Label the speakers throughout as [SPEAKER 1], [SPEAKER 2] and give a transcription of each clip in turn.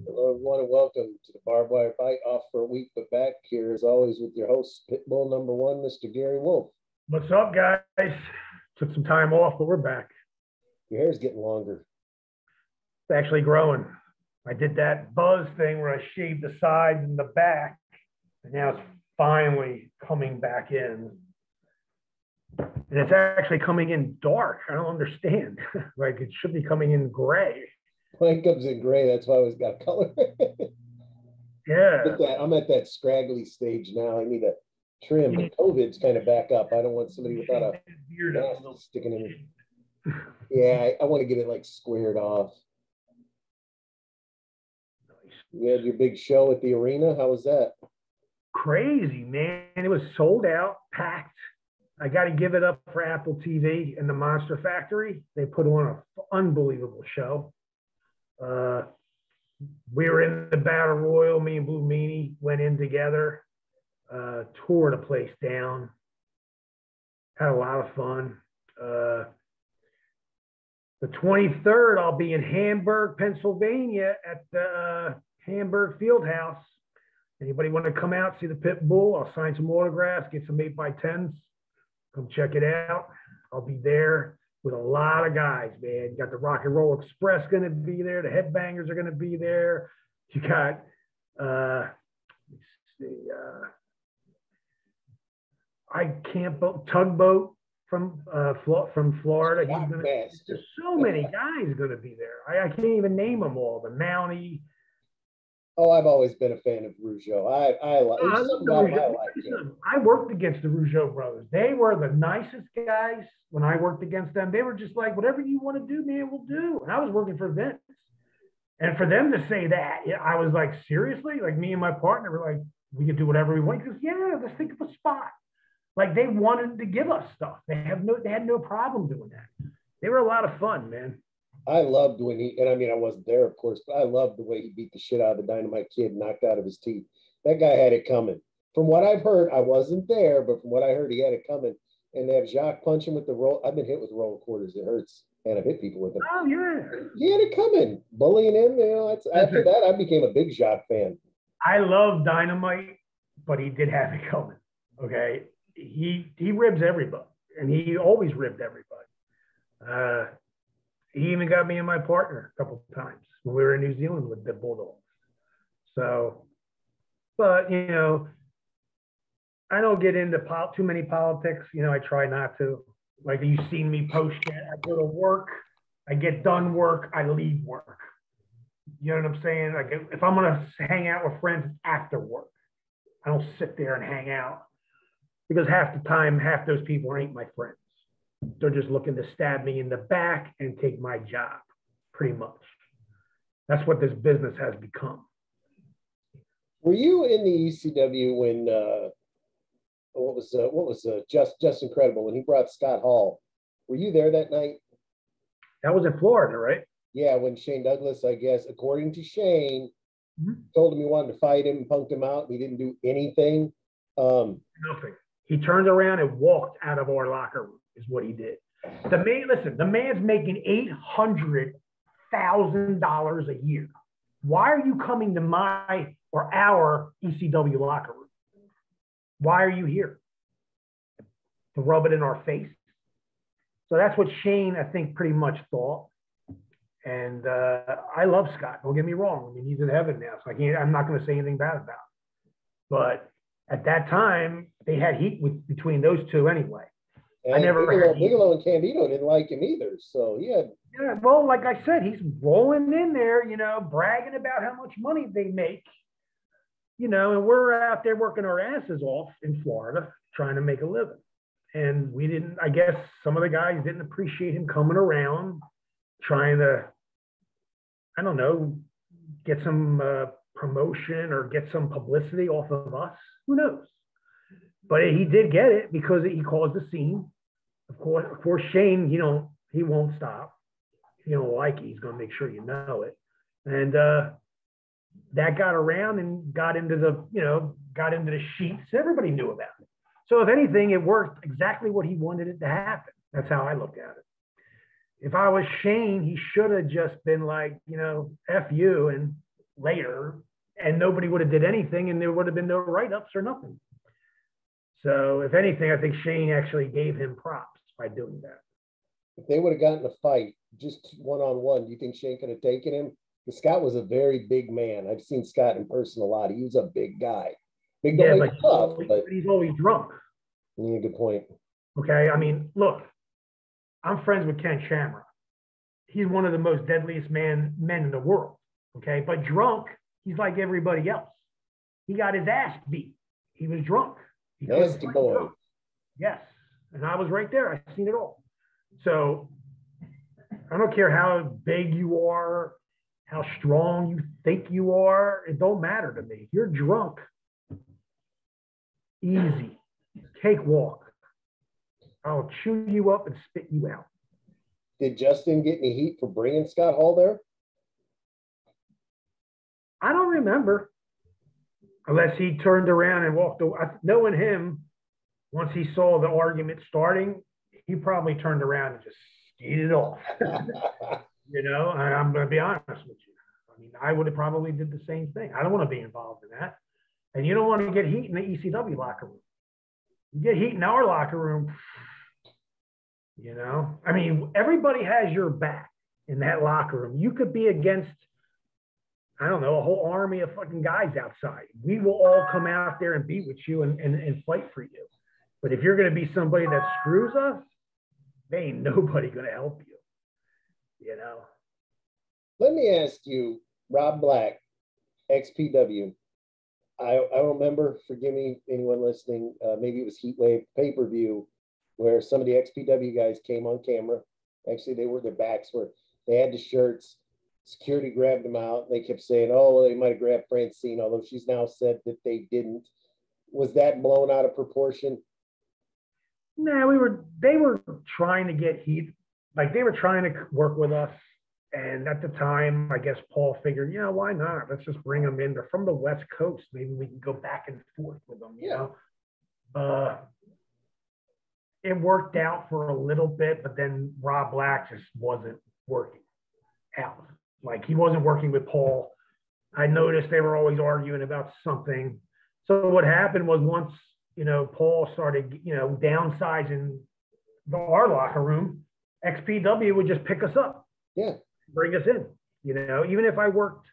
[SPEAKER 1] Hello, everyone, and welcome to the Barb Wire Fight. Off for a week, but back here as always with your host, Pitbull number one, Mr. Gary Wolf.
[SPEAKER 2] What's up, guys? Took some time off, but we're back.
[SPEAKER 1] Your hair's getting longer.
[SPEAKER 2] It's actually growing. I did that buzz thing where I shaved the sides and the back, and now it's finally coming back in. And it's actually coming in dark. I don't understand. Like, it should be coming in gray.
[SPEAKER 1] Mine comes in gray. That's why I always got color.
[SPEAKER 2] Yeah.
[SPEAKER 1] I'm at that scraggly stage now. I need a trim. But COVID's kind of back up. I don't want somebody without a beard sticking in it. Yeah, I want to get it like squared off.
[SPEAKER 2] Nice.
[SPEAKER 1] You had your big show at the arena. How was that?
[SPEAKER 2] Crazy, man. It was sold out, packed. I got to give it up for Apple TV and the Monster Factory. They put on an unbelievable show. We were in the Battle Royal. Me and Blue Meanie went in together, tore the place down. Had a lot of fun. The 23rd, I'll be in Hamburg, Pennsylvania at the Hamburg Fieldhouse. Anybody want to come out, see the Pitbull? I'll sign some autographs, get some 8x10s. Come check it out. I'll be there with a lot of guys, man. You got the Rock and Roll Express going to be there. The Headbangers are going to be there. You got, Tugboat from Florida. There's so many guys going to be there. I can't even name them all. The Mountie.
[SPEAKER 1] Oh, I've always been a fan of Rougeau.
[SPEAKER 2] I worked against the Rougeau brothers. They were the nicest guys when I worked against them. They were just like, whatever you want to do, man, we'll do. And I was working for Vince. And for them to say that, I was like, seriously? Like, me and my partner were like, we can do whatever we want. He goes, yeah, let's think of a spot. Like, they wanted to give us stuff. They had no problem doing that. They were a lot of fun, man.
[SPEAKER 1] I loved when I wasn't there, of course, but I loved the way he beat the shit out of the Dynamite Kid, knocked out of his teeth. That guy had it coming. From what I've heard, I wasn't there, but from what I heard, he had it coming. And they have Jacques punch him with the roll. I've been hit with roll quarters. It hurts. And I've hit people with them.
[SPEAKER 2] Oh, yeah.
[SPEAKER 1] He had it coming. Bullying him, after that, I became a big Jacques fan.
[SPEAKER 2] I love Dynamite, but he did have it coming, okay? He ribs everybody, and he always ribbed everybody. He even got me and my partner a couple of times when we were in New Zealand with the Bulldogs. So, but, I don't get into too many politics. I try not to. Like, you've seen me post that. I go to work, I get done work, I leave work. You know what I'm saying? Like, if I'm going to hang out with friends, it's after work. I don't sit there and hang out because half the time, half those people ain't my friends. They're just looking to stab me in the back and take my job, pretty much. That's what this business has become.
[SPEAKER 1] Were you in the ECW when what was Just Incredible when he brought Scott Hall? Were you there that night?
[SPEAKER 2] That was in Florida, right?
[SPEAKER 1] Yeah, when Shane Douglas, I guess, according to Shane, told him he wanted to fight him and punked him out, and he didn't do anything.
[SPEAKER 2] Nothing. He turned around and walked out of our locker room. Is what he did. The man's making $800,000 a year. Why are you coming to my or our ECW locker room? Why are you here? To rub it in our face? So that's what Shane, I think, pretty much thought. And I love Scott. Don't get me wrong. I mean, he's in heaven now, so I'm not going to say anything bad about him. But at that time, they had heat between those two anyway.
[SPEAKER 1] And Bigelow and Candido didn't like him either. So yeah,
[SPEAKER 2] well, like I said, he's rolling in there, bragging about how much money they make, and we're out there working our asses off in Florida trying to make a living. And I guess some of the guys didn't appreciate him coming around, trying to, I don't know, get some promotion or get some publicity off of us. Who knows? But he did get it because he caused the scene. Of course, Shane, he won't stop. If you don't like it, he's going to make sure you know it. And that got around and got into the sheets. Everybody knew about it. So if anything, it worked exactly what he wanted it to happen. That's how I look at it. If I was Shane, he should have just been like, F you and later, and nobody would have did anything, and there would have been no write-ups or nothing. So if anything, I think Shane actually gave him props by doing that.
[SPEAKER 1] If they would have gotten a fight just one-on-one, do you think Shane could have taken him? Because Scott was a very big man. I've seen Scott in person a lot. He was a big guy. Big
[SPEAKER 2] Yeah,
[SPEAKER 1] but
[SPEAKER 2] he's always drunk.
[SPEAKER 1] Yeah, good point.
[SPEAKER 2] Okay, I mean, look, I'm friends with Ken Shamrock. He's one of the most deadliest men in the world. Okay, but drunk, he's like everybody else. He got his ass beat. He was drunk.
[SPEAKER 1] Nasty boy.
[SPEAKER 2] Drunk. Yes, and I was right there. I seen it all. So I don't care how big you are, how strong you think you are. It don't matter to me. If you're drunk, easy, cakewalk. I'll chew you up and spit you out.
[SPEAKER 1] Did Justin get any heat for bringing Scott Hall there?
[SPEAKER 2] I don't remember. Unless he turned around and walked away. Knowing him, once he saw the argument starting, he probably turned around and just skated off. You know, and I'm going to be honest with you. I mean, I would have probably did the same thing. I don't want to be involved in that. And you don't want to get heat in the ECW locker room. You get heat in our locker room, you know. I mean, everybody has your back in that locker room. You could be against, I don't know, a whole army of fucking guys outside. We will all come out there and be with you and fight for you. But if you're going to be somebody that screws us, there ain't nobody going to help you, you know.
[SPEAKER 1] Let me ask you, Rob Black, XPW. I remember, forgive me, anyone listening, maybe it was Heatwave pay-per-view, where some of the XPW guys came on camera. Actually, their backs were, they had the shirts. Security grabbed them out. They kept saying, oh, well, they might have grabbed Francine, although she's now said that they didn't. Was that blown out of proportion?
[SPEAKER 2] No, they were trying to get heat. Like, they were trying to work with us. And at the time, I guess Paul figured, you know, why not? Let's just bring them in. They're from the West Coast. Maybe we can go back and forth with them, you know? It worked out for a little bit, but then Rob Black just wasn't working out. Like, he wasn't working with Paul. I noticed they were always arguing about something. So what happened was, once, you know, Paul started, you know, downsizing our locker room, XPW would just pick us up.
[SPEAKER 1] Yeah. Bring
[SPEAKER 2] us in, you know. Even if I worked,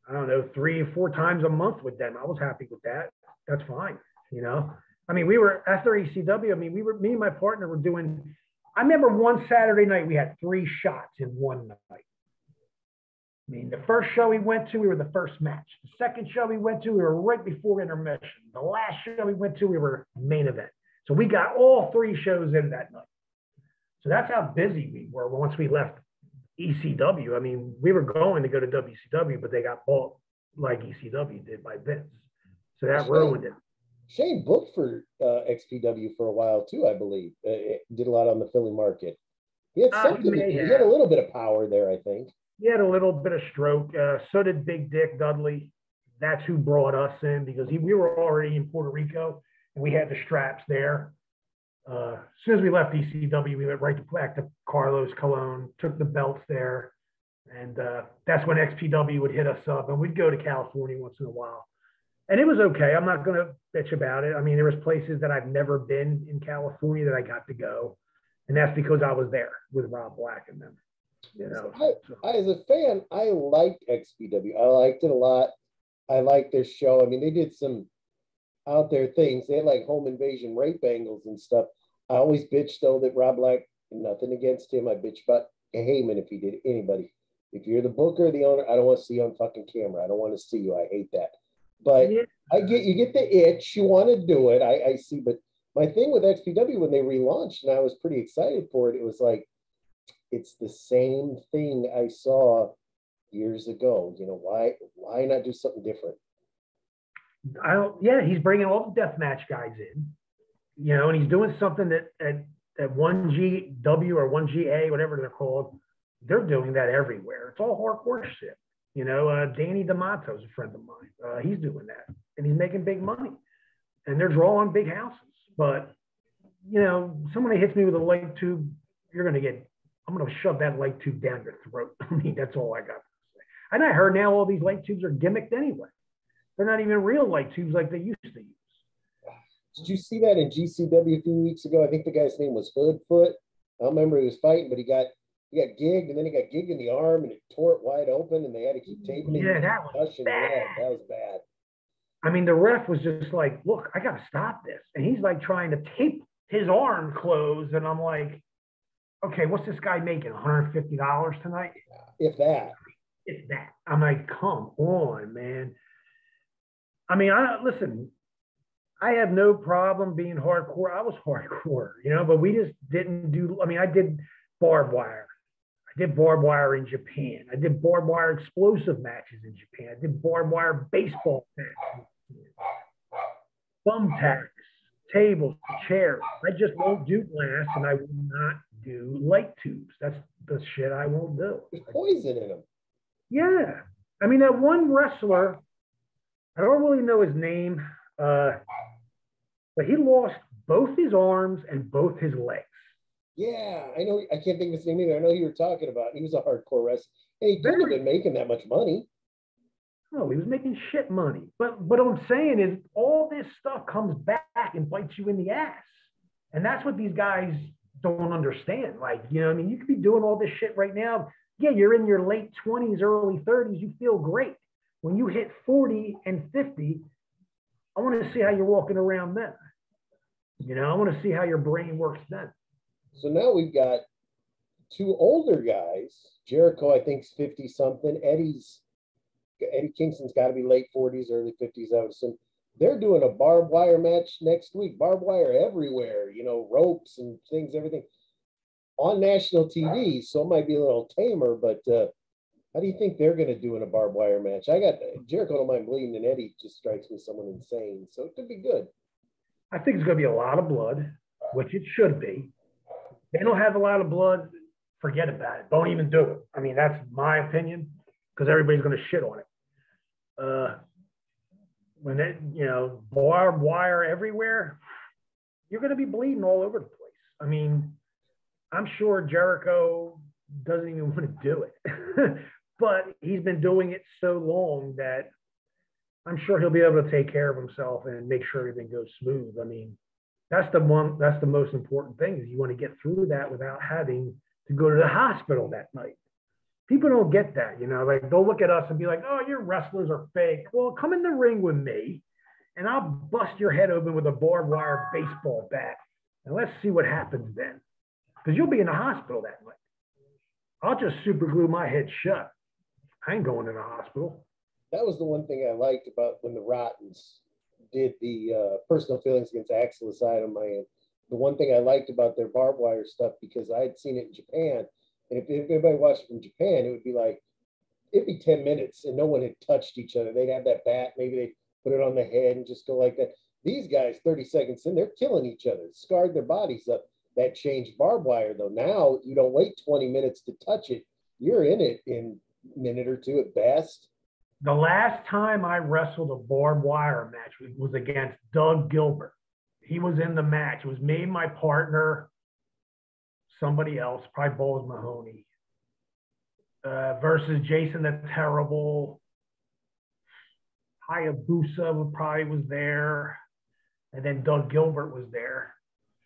[SPEAKER 2] I don't know, 3 or 4 times a month with them, I was happy with that. That's fine, you know. I mean, we were, after ECW, I mean, me and my partner were doing, I remember one Saturday night, we had 3 shots in one night. I mean, the first show we went to, we were the first match. The second show we went to, we were right before intermission. The last show we went to, we were main event. So we got all 3 shows in that night. So that's how busy we were once we left ECW. I mean, we were going to go to WCW, but they got bought like ECW did by Vince. So that ruined it.
[SPEAKER 1] Shane booked for XPW for a while too, I believe. Did a lot on the Philly market. He had something. He had a little bit of power there, I think.
[SPEAKER 2] He had a little bit of stroke. So did Big Dick Dudley. That's who brought us in, because we were already in Puerto Rico and we had the straps there. As soon as we left ECW, we went right back to Carlos Colon, took the belts there. And that's when XPW would hit us up, and we'd go to California once in a while. And it was okay. I'm not going to bitch about it. I mean, there was places that I've never been in California that I got to go. And that's because I was there with Rob Black and them. You know,
[SPEAKER 1] I, as a fan, I liked XPW. I liked it a lot. I liked their show. I mean, they did some out there things. They had like home invasion rape angles and stuff. I always bitched though that Rob Black, nothing against him. I bitch about Heyman if he did anybody. If you're the booker or the owner, I don't want to see you on fucking camera. I don't want to see you. I hate that. But yeah. You get the itch. You want to do it. I see. But my thing with XPW, when they relaunched, and I was pretty excited for it, it was like, it's the same thing I saw years ago. You know, why not do something different?
[SPEAKER 2] Yeah, he's bringing all the deathmatch guys in, you know, and he's doing something that at 1GW or 1GA, whatever they're called, they're doing that everywhere. It's all hardcore shit. You know, Danny D'Amato's a friend of mine. He's doing that, and he's making big money, and they're drawing big houses. But, you know, somebody hits me with a light tube, I'm going to shove that light tube down your throat. I mean, that's all I got to say. And I heard now all these light tubes are gimmicked anyway. They're not even real light tubes like they used to use.
[SPEAKER 1] Did you see that in GCW a few weeks ago? I think the guy's name was Hoodfoot. I don't remember who he was fighting, but he got gigged, and then he got gigged in the arm, and it tore it wide open, and they had to keep taping it.
[SPEAKER 2] Yeah, that was bad.
[SPEAKER 1] That was bad.
[SPEAKER 2] I mean, the ref was just like, look, I got to stop this. And he's like trying to tape his arm closed. And I'm like, okay, what's this guy making? $150 tonight?
[SPEAKER 1] If that.
[SPEAKER 2] If that. I'm like, come on, man. I mean, listen, I have no problem being hardcore. I was hardcore, but we just didn't do, I mean, I did barbed wire. I did barbed wire in Japan. I did barbed wire explosive matches in Japan. I did barbed wire baseball matches. Thumbtacks, tables, chairs. I just won't do glass, and I will not do light tubes. That's the shit I won't do.
[SPEAKER 1] There's poison in them.
[SPEAKER 2] Yeah. I mean, that one wrestler, I don't really know his name, but he lost both his arms and both his legs.
[SPEAKER 1] Yeah, I know. I can't think of his name either. I know who you're talking about. He was a hardcore wrestler. And he couldn't have been making that much money.
[SPEAKER 2] No, he was making shit money. But what I'm saying is all this stuff comes back and bites you in the ass. And that's what these guys don't understand. Like, I mean, you could be doing all this shit right now. Yeah, you're in your late 20s, early 30s. You feel great. When you hit 40 and 50, I want to see how you're walking around then. I want to see how your brain works then.
[SPEAKER 1] So now we've got two older guys. Jericho, I think, is 50-something. Eddie Kingston's got to be late 40s, early 50s, I would assume. They're doing a barbed wire match next week. Barbed wire everywhere, ropes and things, everything. On national TV, so it might be a little tamer, but how do you think they're going to do in a barbed wire match? Jericho don't mind bleeding, and Eddie just strikes me as someone insane, so it could be good.
[SPEAKER 2] I think it's going to be a lot of blood, which it should be. They don't have a lot of blood, forget about it. Don't even do it. I mean, that's my opinion, because everybody's going to shit on it. When barbed wire everywhere, you're going to be bleeding all over the place. I mean, I'm sure Jericho doesn't even want to do it, but he's been doing it so long that I'm sure he'll be able to take care of himself and make sure everything goes smooth. I mean, that's the most important thing, is you want to get through that without having to go to the hospital that night. People don't get that, like they'll look at us and be like, oh, your wrestlers are fake. Well, come in the ring with me and I'll bust your head open with a barbed wire baseball bat. And let's see what happens then. Because you'll be in the hospital that night. I'll just super glue my head shut. I ain't going to the hospital.
[SPEAKER 1] That was the one thing I liked about when the Rottens did the personal feelings against Axel Aside on my end. The one thing I liked about their barbed wire stuff, because I had seen it in Japan, and if anybody watched it from Japan, it would be like, it'd be 10 minutes and no one had touched each other. They'd have that bat, maybe they'd put it on the head and just go like that. These guys, 30 seconds in, they're killing each other, scarred their bodies up. That changed barbed wire, though. Now you don't wait 20 minutes to touch it. You're in it in a minute or two at best.
[SPEAKER 2] The last time I wrestled a barbed wire match was against Doug Gilbert. He was in the match. It was me, my partner, somebody else, probably Balls Mahoney, versus Jason the Terrible. Hayabusa probably was there. And then Doug Gilbert was there.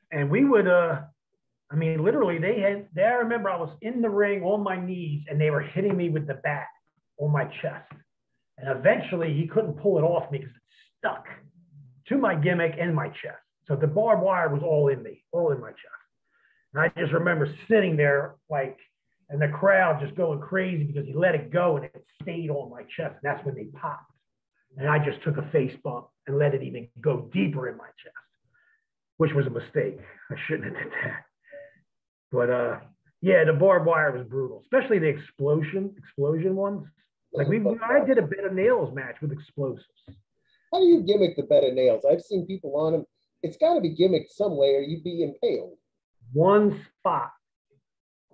[SPEAKER 2] And we would, literally, I remember I was in the ring on my knees and they were hitting me with the bat on my chest. And eventually he couldn't pull it off me because it stuck to my gimmick and my chest. So the barbed wire was all in me, all in my chest. And I just remember sitting there and the crowd just going crazy because he let it go and it stayed on my chest. And that's when they popped. And I just took a face bump and let it even go deeper in my chest, which was a mistake. I shouldn't have did that. But the barbed wire was brutal, especially the explosion ones. Like I did a bed of nails match with explosives.
[SPEAKER 1] How do you gimmick the bed of nails? I've seen people on them. It's got to be gimmicked some way or you'd be impaled.
[SPEAKER 2] One spot.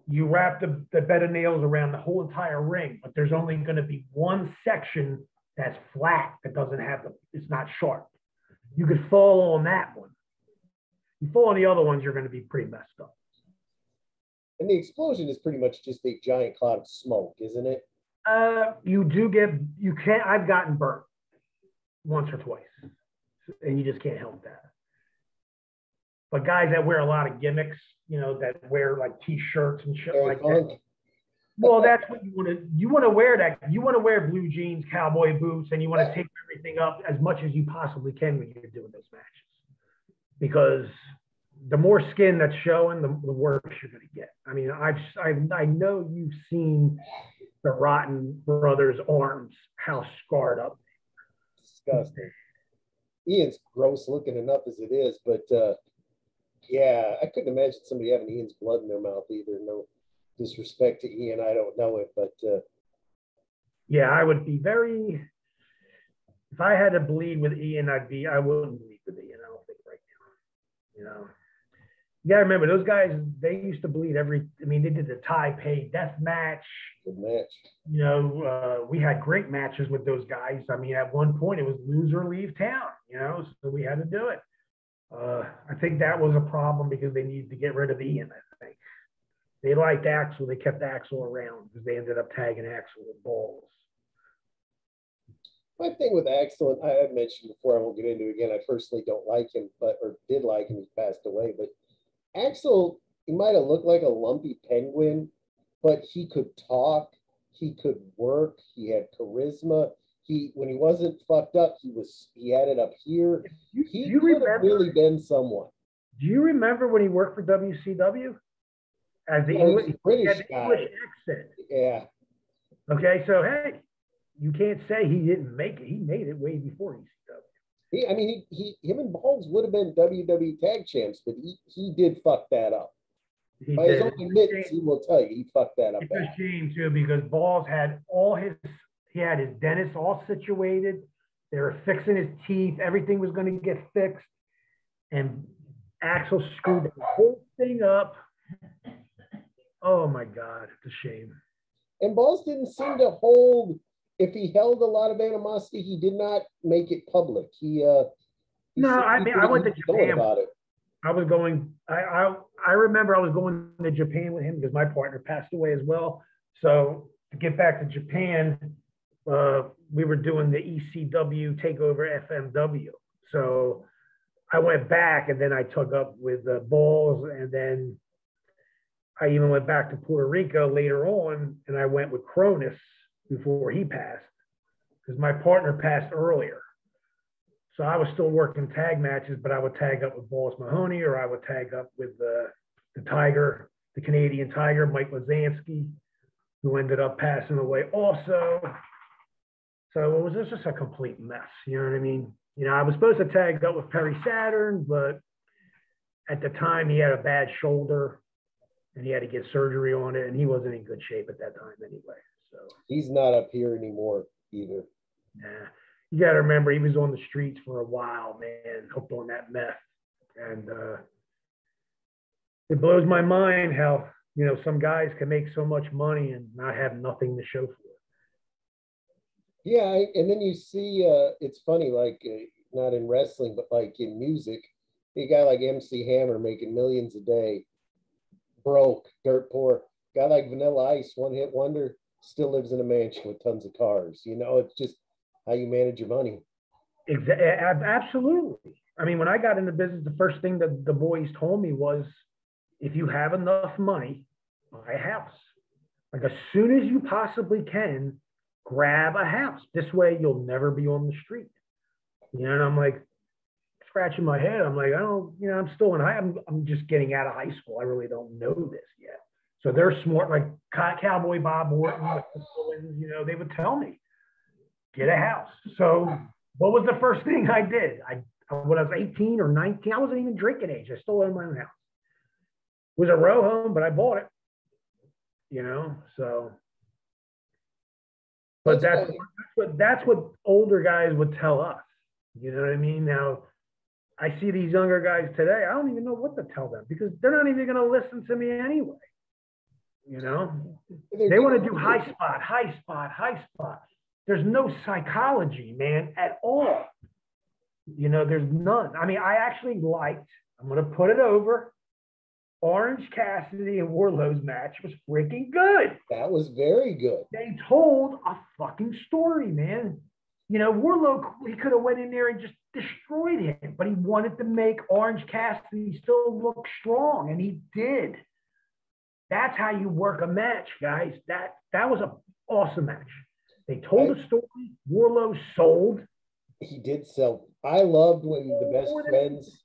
[SPEAKER 2] You wrap the bed of nails around the whole entire ring, but there's only going to be one section that's flat, that doesn't have it's not sharp. You could fall on that one. You fall on the other ones, you're going to be pretty messed up.
[SPEAKER 1] And the explosion is pretty much just a giant cloud of smoke, isn't it?
[SPEAKER 2] You can't, I've gotten burnt once or twice, and you just can't help that. But guys that wear a lot of gimmicks, that wear like t-shirts and shit like that. Well, that's what you want to wear that. You want to wear blue jeans, cowboy boots, and you want to tape everything up as much as you possibly can when you're doing those matches. Because the more skin that's showing, the worse you're going to get. I mean, I know you've seen the Rotten Brothers arms, how scarred up.
[SPEAKER 1] Disgusting. Ian's gross looking enough as it is, but yeah, I couldn't imagine somebody having Ian's blood in their mouth either. No disrespect to Ian, I don't know it, but
[SPEAKER 2] yeah, I would be very. If I had to bleed with Ian, I wouldn't bleed with Ian. I don't think right now. You gotta remember those guys. They used to bleed they did the Taipei death match.
[SPEAKER 1] Good match.
[SPEAKER 2] We had great matches with those guys. I mean, at one point it was lose or leave town. So we had to do it. I think that was a problem because they needed to get rid of Ian. I think they liked Axel. They kept Axel around because they ended up tagging Axel with balls.
[SPEAKER 1] My thing with Axel, and I have mentioned before, I won't get into it again. I personally don't like him, or did like him. He's passed away, but Axel, he might have looked like a lumpy penguin, but he could talk, he could work, he had charisma. When he wasn't fucked up, he had it up here. He could have really been someone.
[SPEAKER 2] Do you remember when he worked for WCW? As the
[SPEAKER 1] British guy.
[SPEAKER 2] English accent.
[SPEAKER 1] Yeah.
[SPEAKER 2] Okay, so hey, you can't say he didn't make it. He made it way before ECW.
[SPEAKER 1] Him and Balls would have been WWE Tag Champs, but he did fuck that up. By his own admittance, he will tell you he fucked that up.
[SPEAKER 2] It's a shame too because Balls had he had his dentist all situated. They were fixing his teeth. Everything was going to get fixed, and Axel screwed the whole thing up. Oh my God, it's a shame.
[SPEAKER 1] And Balls didn't seem to hold. If he held a lot of animosity, he did not make it public.
[SPEAKER 2] I went to Japan
[SPEAKER 1] about it.
[SPEAKER 2] I remember I was going to Japan with him because my partner passed away as well. So to get back to Japan, we were doing the ECW takeover FMW. So I went back and then I took up with Balls, and then I even went back to Puerto Rico later on, and I went with Cronus before he passed because my partner passed earlier. So I was still working tag matches, but I would tag up with Balls Mahoney, or I would tag up with the Tiger, the Canadian Tiger, Mike Lazansky, who ended up passing away also. So it was just a complete mess. You know what I mean? I was supposed to tag up with Perry Saturn, but at the time he had a bad shoulder and he had to get surgery on it, and he wasn't in good shape at that time anyway. So
[SPEAKER 1] he's not up here anymore either.
[SPEAKER 2] Nah. You got to remember, he was on the streets for a while, man, hooked on that meth. And it blows my mind how, some guys can make so much money and not have nothing to show for it.
[SPEAKER 1] Yeah, and then you see, it's funny, like, not in wrestling, but like in music, a guy like MC Hammer making millions a day, broke, dirt poor. Guy like Vanilla Ice, one-hit wonder, still lives in a mansion with tons of cars. It's just how you manage your money.
[SPEAKER 2] Absolutely. I mean, when I got into business, the first thing that the boys told me was, if you have enough money, buy a house. Like, as soon as you possibly can, grab a house. This way you'll never be on the street. And I'm like, scratching my head. I'm like, I don't, I'm still I'm just getting out of high school. I really don't know this yet. So they're smart, like Cowboy Bob Orton, they would tell me, get a house. So what was the first thing I did? When I was 18 or 19, I wasn't even drinking age. I still owned my own house. It was a row home, but I bought it, so. But that's what older guys would tell us. You know what I mean? Now, I see these younger guys today. I don't even know what to tell them because they're not even going to listen to me anyway. They want to do high spot. There's no psychology, man, at all. There's none. I mean, I actually I'm going to put it over. Orange Cassidy and Wardlow's match was freaking good.
[SPEAKER 1] That was very good.
[SPEAKER 2] They told a fucking story, man. You know, Wardlow, he could have went in there and just destroyed him, but he wanted to make Orange Cassidy still look strong, and he did. That's how you work a match, guys. That was an awesome match. They told a story. Wardlow sold.
[SPEAKER 1] He did sell. I loved when the best friends.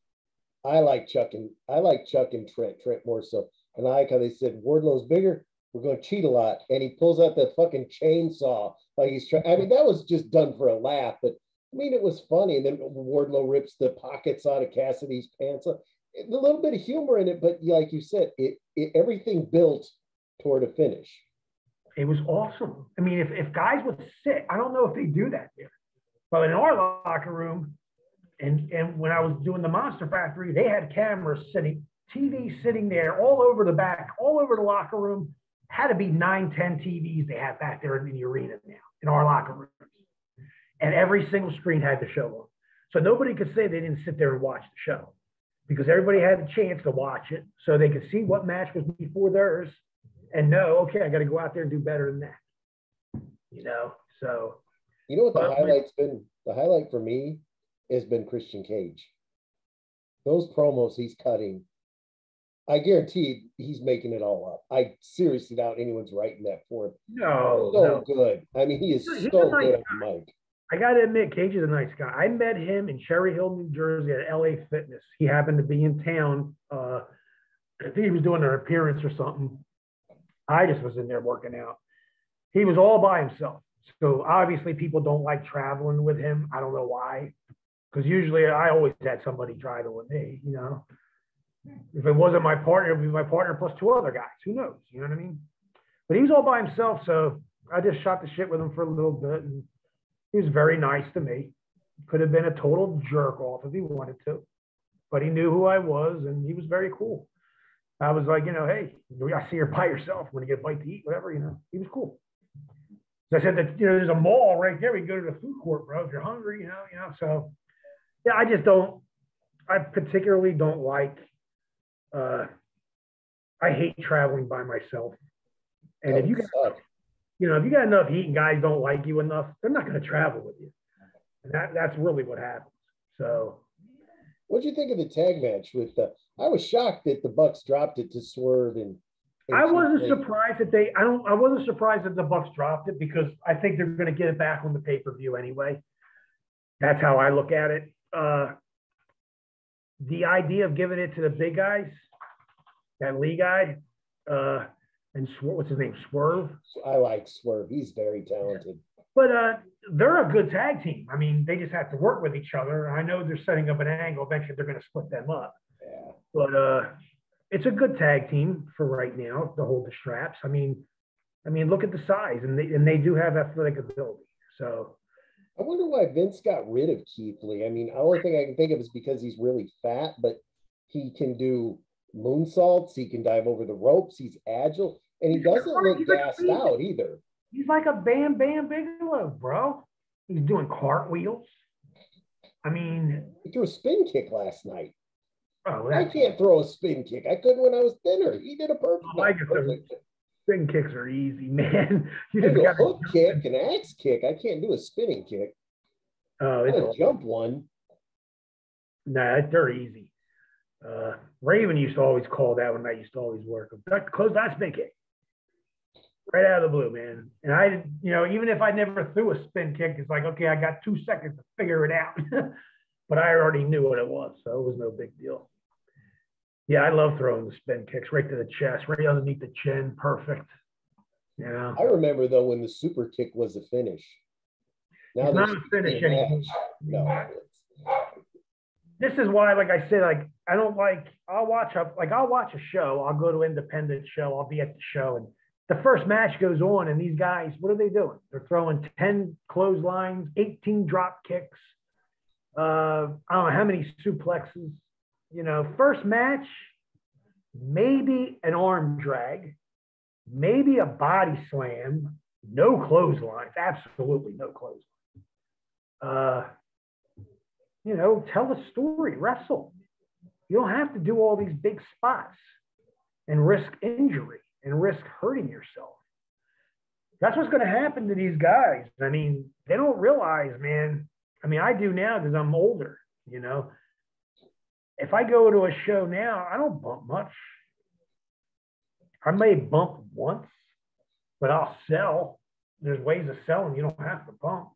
[SPEAKER 1] I like Chuck and Trent more so. And I like how they said Wardlow's bigger. We're going to cheat a lot, and he pulls out that fucking chainsaw like he's trying. I mean, that was just done for a laugh, but I mean, it was funny. And then Wardlow rips the pockets out of Cassidy's pants. A little bit of humor in it, but like you said, everything built toward a finish.
[SPEAKER 2] It was awesome. I mean, if guys would sit, I don't know if they do that there, but in our locker room, and when I was doing the Monster Factory, they had cameras sitting, TV sitting there all over the back, all over the locker room. Had to be 9, 10 TVs they have back there in the arena now, in our locker rooms. And every single screen had the show on. So nobody could say they didn't sit there and watch the show, because everybody had a chance to watch it so they could see what match was before theirs and know, okay, I got to go out there and do better than that. You know, so.
[SPEAKER 1] You know what the highlight's been? The highlight for me has been Christian Cage. Those promos he's cutting, I guarantee he's making it all up. I seriously doubt anyone's writing that for him.
[SPEAKER 2] No.
[SPEAKER 1] Good. I mean, he is so good on the mic.
[SPEAKER 2] I got to admit, Cage is a nice guy. I met him in Cherry Hill, New Jersey at LA Fitness. He happened to be in town. I think he was doing an appearance or something. I just was in there working out. He was all by himself. So obviously people don't like traveling with him. I don't know why. Because usually I always had somebody driving with me, you know. If it wasn't my partner, it would be my partner plus 2 other guys. Who knows? You know what I mean? But he was all by himself. So I just shot the shit with him for a little bit. And he was very nice to me. Could have been a total jerk off if he wanted to. But he knew who I was, and he was very cool. I was like, you know, hey, I see you're by yourself. When you get a bite to eat, whatever, you know. He was cool. So I said that, you know, there's a mall right there. We can go to the food court, bro, if you're hungry, you know. So, yeah, I particularly don't like, I hate traveling by myself. And if you got enough heat and guys don't like you enough, they're not going to travel with you. And that's really what happens. So,
[SPEAKER 1] what'd you think of the tag match with the? I was shocked that the Bucks dropped it to Swerve and
[SPEAKER 2] I wasn't surprised that I wasn't surprised that the Bucks dropped it, because I think they're going to get it back on the pay-per-view anyway. That's how I look at it. The idea of giving it to the big guys, that Lee guy, and what's his name, Swerve.
[SPEAKER 1] I like Swerve. He's very talented.
[SPEAKER 2] But they're a good tag team. I mean, they just have to work with each other. I know they're setting up an angle. Eventually, they're going to split them up.
[SPEAKER 1] Yeah.
[SPEAKER 2] But it's a good tag team for right now to hold the straps. I mean, look at the size, and they do have athletic ability. So
[SPEAKER 1] I wonder why Vince got rid of Keith Lee. I mean, the only thing I can think of is because he's really fat, but he can do moonsaults. He can dive over the ropes. He's agile, and he doesn't look gassed out either.
[SPEAKER 2] He's like a Bam Bam Bigelow, bro. He's doing cartwheels. I mean,
[SPEAKER 1] he threw a spin kick last night.
[SPEAKER 2] Oh,
[SPEAKER 1] I can't throw a spin kick. I couldn't when I was thinner. He did a perfect.
[SPEAKER 2] Spin kicks are easy, man.
[SPEAKER 1] You just got a hook kick, an axe kick. I can't do a spinning kick.
[SPEAKER 2] Oh, it's
[SPEAKER 1] a jump one.
[SPEAKER 2] Nah, they're easy. Raven used to always call that when I used to always work him. Close that spin kick. Right out of the blue, man. And I, you know, even if I never threw a spin kick, it's like, okay, I got 2 seconds to figure it out. But I already knew what it was, so it was no big deal. Yeah, I love throwing the spin kicks right to the chest, right underneath the chin. Perfect. Yeah.
[SPEAKER 1] I remember, though, when the super kick was a finish.
[SPEAKER 2] Now it's not a finish anymore. No. This is why, like I said, like I don't like. I'll watch a show. I'll go to an independent show. I'll be at the show, and the first match goes on, and these guys, what are they doing? They're throwing 10 clotheslines, 18 drop kicks. I don't know how many suplexes. You know, first match, maybe an arm drag, maybe a body slam, no clotheslines, absolutely no clotheslines. You know, tell the story, wrestle. You don't have to do all these big spots. and risk injury and risk hurting yourself. That's what's going to happen to these guys. I mean, they don't realize, man. I mean, I do now because I'm older, you know. If I go to a show now, I don't bump much. I may bump once, but I'll sell. There's ways of selling. You don't have to bump.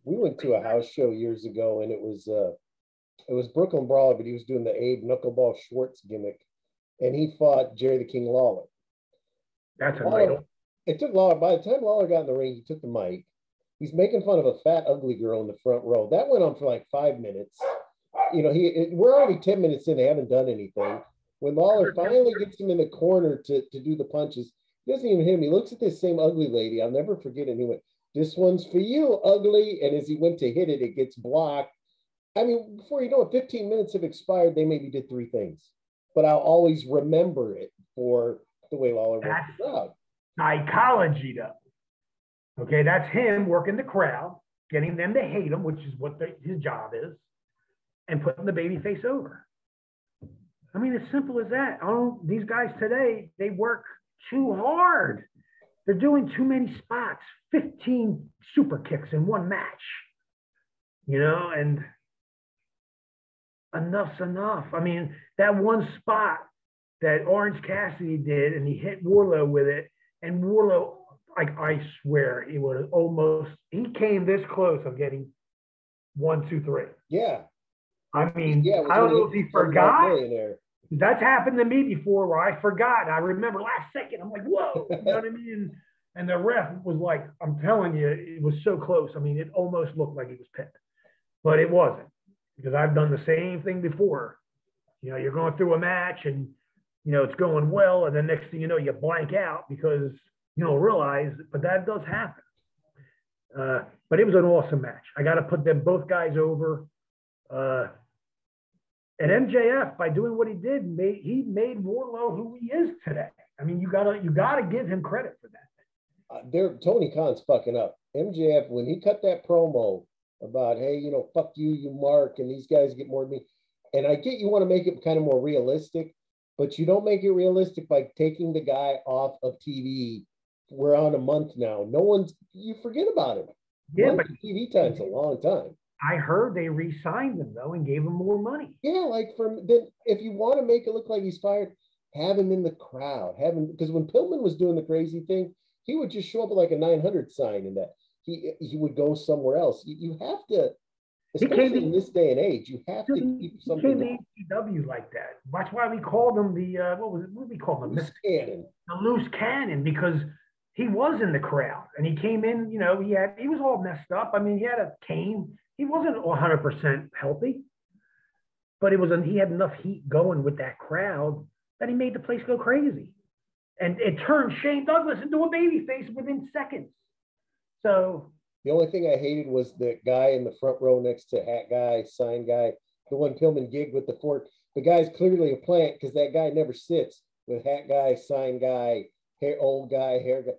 [SPEAKER 1] We went to a house show years ago, and it was Brooklyn Brawler, but he was doing the Abe Knuckleball Schwartz gimmick, and he fought Jerry the King Lawler.
[SPEAKER 2] That's a title.
[SPEAKER 1] It took Lawler. By the time Lawler got in the ring, he took the mic. He's making fun of a fat, ugly girl in the front row. That went on for like 5 minutes. You know, we're already 10 minutes in. They haven't done anything. When Lawler finally gets him in the corner to do the punches, he doesn't even hit him. He looks at this same ugly lady. I'll never forget it. And he went, "This one's for you, ugly." And as he went to hit it, it gets blocked. I mean, before you know it, 15 minutes have expired. They maybe did 3 things. But I'll always remember it for the way Lawler worked the crowd.
[SPEAKER 2] Psychology, though. Okay, that's him working the crowd, getting them to hate him, which is what his job is, and putting the baby face over. I mean, as simple as that. These guys today, they work too hard. They're doing too many spots, 15 super kicks in one match, you know, and enough's enough. I mean, that one spot that Orange Cassidy did, and he hit Wardlow with it, and Wardlow, like, I swear, he came this close of getting 1, 2, 3.
[SPEAKER 1] Yeah.
[SPEAKER 2] I mean, yeah, I don't know if he forgot. That's happened to me before where I forgot. I remember last second. I'm like, whoa, you know what I mean? And the ref was like, I'm telling you, it was so close. I mean, it almost looked like he was pinned, but it wasn't, because I've done the same thing before. You know, you're going through a match and, you know, it's going well. And then next thing you know, you blank out because you don't realize, but that does happen. But it was an awesome match. I got to put them both guys over. And MJF, by doing what he did, he made Wardlow who he is today. I mean, you gotta give him credit for that.
[SPEAKER 1] Tony Khan's fucking up. MJF, when he cut that promo about, hey, you know, fuck you, you Mark, and these guys get more than me. And I get you want to make it kind of more realistic, but you don't make it realistic by taking the guy off of TV. We're on a month now. You forget about him.
[SPEAKER 2] Yeah, but
[SPEAKER 1] TV time's a long time.
[SPEAKER 2] I heard they re-signed him though and gave him more money.
[SPEAKER 1] Yeah, like then if you want to make it look like he's fired, have him in the crowd. Because when Pillman was doing the crazy thing, he would just show up with like a 900 sign, and that he would go somewhere else. You have to, especially in this day and age, you have to keep something.
[SPEAKER 2] He came to AEW like that. That's why we called him the what did we call him?
[SPEAKER 1] Loose cannon.
[SPEAKER 2] The loose cannon, because he was in the crowd and he came in. You know, he was all messed up. I mean, he had a cane. He wasn't 100% healthy, but he had enough heat going with that crowd that he made the place go crazy. And it turned Shane Douglas into a babyface within seconds. So
[SPEAKER 1] the only thing I hated was the guy in the front row next to Hat Guy, Sign Guy, the one Pillman gigged with the fork. The guy's clearly a plant because that guy never sits with Hat Guy, Sign Guy, old guy, hair guy.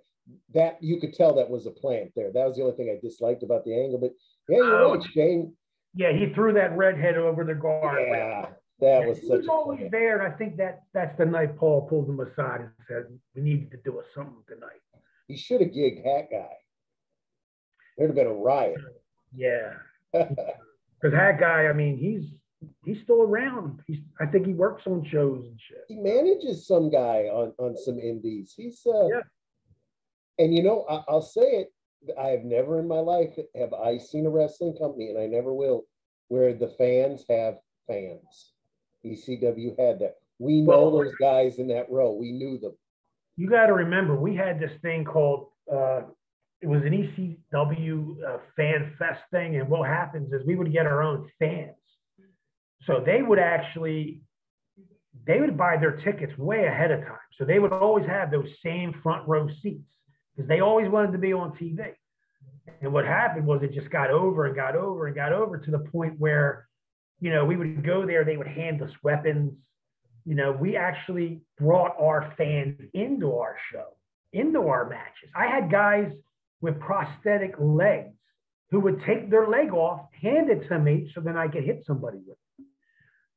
[SPEAKER 1] That you could tell that was a plant there. That was the only thing I disliked about the angle. But yeah, you're right, Shane.
[SPEAKER 2] Yeah, he threw that redhead over the guard.
[SPEAKER 1] Yeah, that was such.
[SPEAKER 2] He's always there, and I think that's the night Paul pulled him aside and said, "We needed to do something tonight."
[SPEAKER 1] He should have gigged Hat Guy. There'd have been a riot.
[SPEAKER 2] Yeah, because Hat Guy, I mean, he's still around. I think he works on shows and shit.
[SPEAKER 1] He manages some guy on some indies. He's yeah. And you know, I'll say it. I have never in my life have I seen a wrestling company, and I never will, where the fans have fans. ECW had that. We know those guys in that row. We knew them.
[SPEAKER 2] You got to remember, we had this thing called, it was an ECW fan fest thing. And what happens is we would get our own fans. So they would buy their tickets way ahead of time. So they would always have those same front row seats, because they always wanted to be on TV. And what happened was it just got over and got over and got over to the point where, you know, we would go there, they would hand us weapons. You know, we actually brought our fans into our show, into our matches. I had guys with prosthetic legs who would take their leg off, hand it to me so then I could hit somebody with it.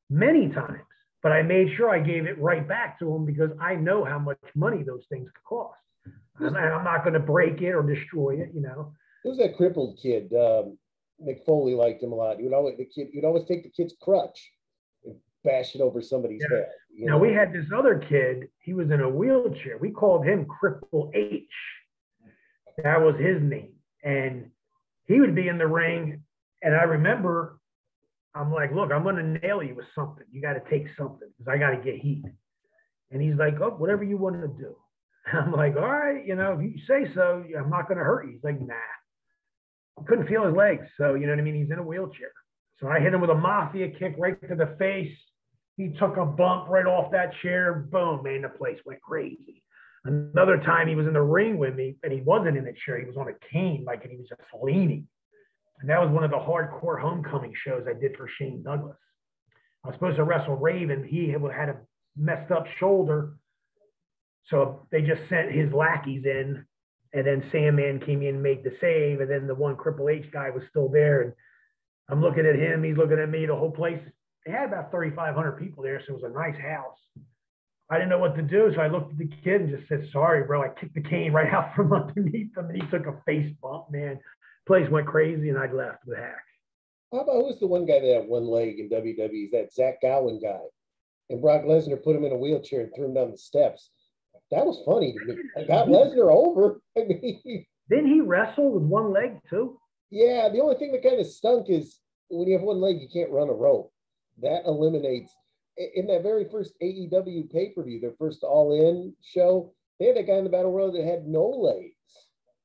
[SPEAKER 2] Many times. but I made sure I gave it right back to him because I know how much money those things could cost. And I'm not going to break it or destroy it, you know.
[SPEAKER 1] Who's that crippled kid? McFoley liked him a lot. You'd always take the kid's crutch and bash it over somebody's head.
[SPEAKER 2] Now we had this other kid. He was in a wheelchair. We called him Cripple H. That was his name, and he would be in the ring. And I remember, I'm like, look, I'm going to nail you with something. You got to take something because I got to get heat. And he's like, oh, whatever you want to do. I'm like, all right, you know, if you say so, I'm not going to hurt you. He's like, nah. I couldn't feel his legs. So, you know what I mean? He's in a wheelchair. So I hit him with a mafia kick right to the face. He took a bump right off that chair. Boom, man, the place went crazy. Another time he was in the ring with me, and he wasn't in the chair. He was on a cane, like, and he was just leaning. And that was one of the hardcore homecoming shows I did for Shane Douglas. I was supposed to wrestle Raven. He had a messed up shoulder. So they just sent his lackeys in, and then Sandman came in and made the save, and then the one Cripple H guy was still there. And I'm looking at him. He's looking at me. The whole place, they had about 3,500 people there, so it was a nice house. I didn't know what to do, so I looked at the kid and just said, sorry, bro. I kicked the cane right out from underneath him, and he took a face bump, man. Place went crazy, and I left with hack.
[SPEAKER 1] How about who's the one guy that had one leg in WWE? That Zach Gowen guy. And Brock Lesnar put him in a wheelchair and threw him down the steps. That was funny to me. I got Lesnar over. I mean,
[SPEAKER 2] didn't he wrestle with one leg too?
[SPEAKER 1] Yeah, the only thing that kind of stunk is when you have one leg, you can't run a rope. That eliminates. In that very first AEW pay-per-view, their first All-In show, they had a guy in the Battle Royal that had no legs.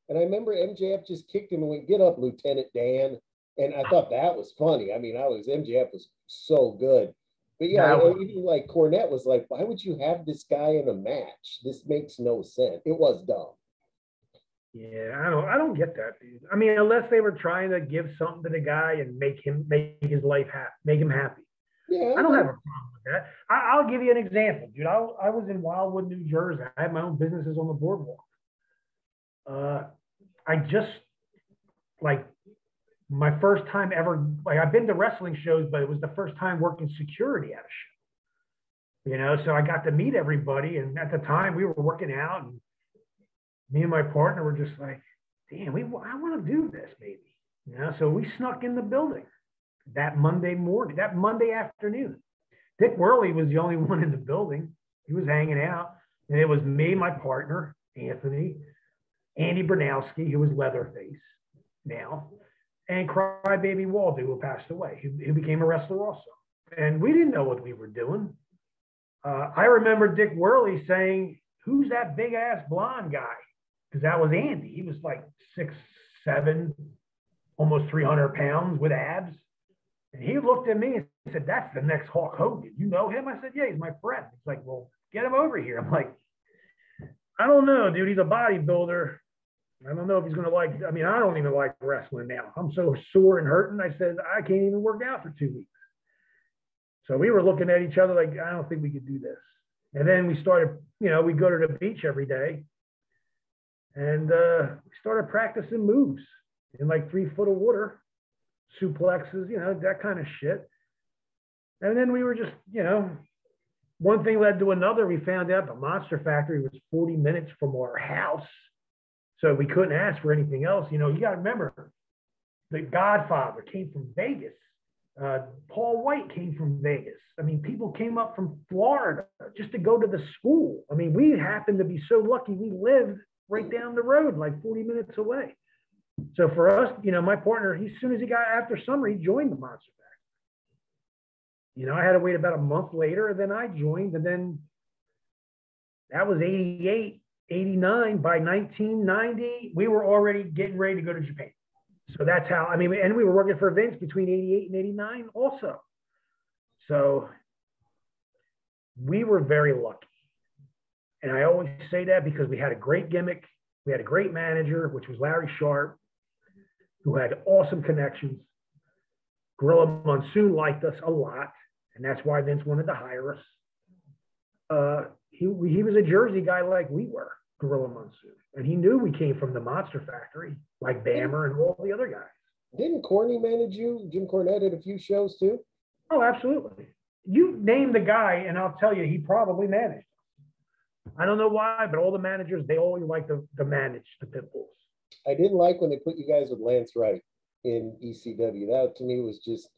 [SPEAKER 1] And I remember MJF just kicked him and went, get up, Lieutenant Dan. And I thought that was funny. I mean, MJF was so good. But yeah, even like Cornette was like, why would you have this guy in a match? This makes no sense. It was dumb.
[SPEAKER 2] Yeah, I don't get that, dude. I mean, unless they were trying to give something to the guy and make his life happy, make him happy.
[SPEAKER 1] Yeah,
[SPEAKER 2] I don't have a problem with that. I'll give you an example, dude. I was in Wildwood, New Jersey. I had my own businesses on the boardwalk. I just, like, my first time ever, like, I've been to wrestling shows, but it was the first time working security at a show. You know, so I got to meet everybody. And at the time, we were working out, and me and my partner were just like, damn, I want to do this, maybe. You know, so we snuck in the building that Monday morning, that Monday afternoon. Dick Worley was the only one in the building. He was hanging out. And it was me, my partner, Anthony, Andy Bernowski, who was Leatherface now, and Crybaby Waldo, who passed away, who became a wrestler also. And we didn't know what we were doing. I remember Dick Worley saying, who's that big-ass blonde guy? Because that was Andy. He was like 6'7", almost 300 pounds with abs. And he looked at me and said, that's the next Hulk Hogan. You know him? I said, yeah, he's my friend. He's like, well, get him over here. I'm like, I don't know, dude. He's a bodybuilder. I don't know if he's going to like, I mean, I don't even like wrestling now. I'm so sore and hurting. I said, I can't even work out for 2 weeks. So we were looking at each other like, I don't think we could do this. And then we started, you know, we go to the beach every day. And we started practicing moves in like 3 foot of water, suplexes, you know, that kind of shit. And then we were just, you know, one thing led to another. We found out the Monster Factory was 40 minutes from our house. So we couldn't ask for anything else. You know, you got to remember, the Godfather came from Vegas. Paul White came from Vegas. I mean, people came up from Florida just to go to the school. I mean, we happened to be so lucky we lived right down the road, like 40 minutes away. So for us, you know, my partner, as soon as he got after summer, he joined the Monster Factory. You know, I had to wait about a month later, and then I joined, and then that was 88, 89. By 1990, we were already getting ready to go to Japan. So that's how, I mean, and we were working for Vince between 88 and 89 also. So we were very lucky. And I always say that because we had a great gimmick. We had a great manager, which was Larry Sharp, who had awesome connections. Gorilla Monsoon liked us a lot, and that's why Vince wanted to hire us. He was a Jersey guy like we were, Gorilla Monsoon. And he knew we came from the Monster Factory, like Bammer and all the other guys.
[SPEAKER 1] Didn't Corny manage you? Jim Cornette at a few shows too?
[SPEAKER 2] Oh, absolutely. You name the guy, and I'll tell you, he probably managed. I don't know why, but all the managers, they always like to manage the Pitbulls.
[SPEAKER 1] I didn't like when they put you guys with Lance Wright in ECW. That to me was just,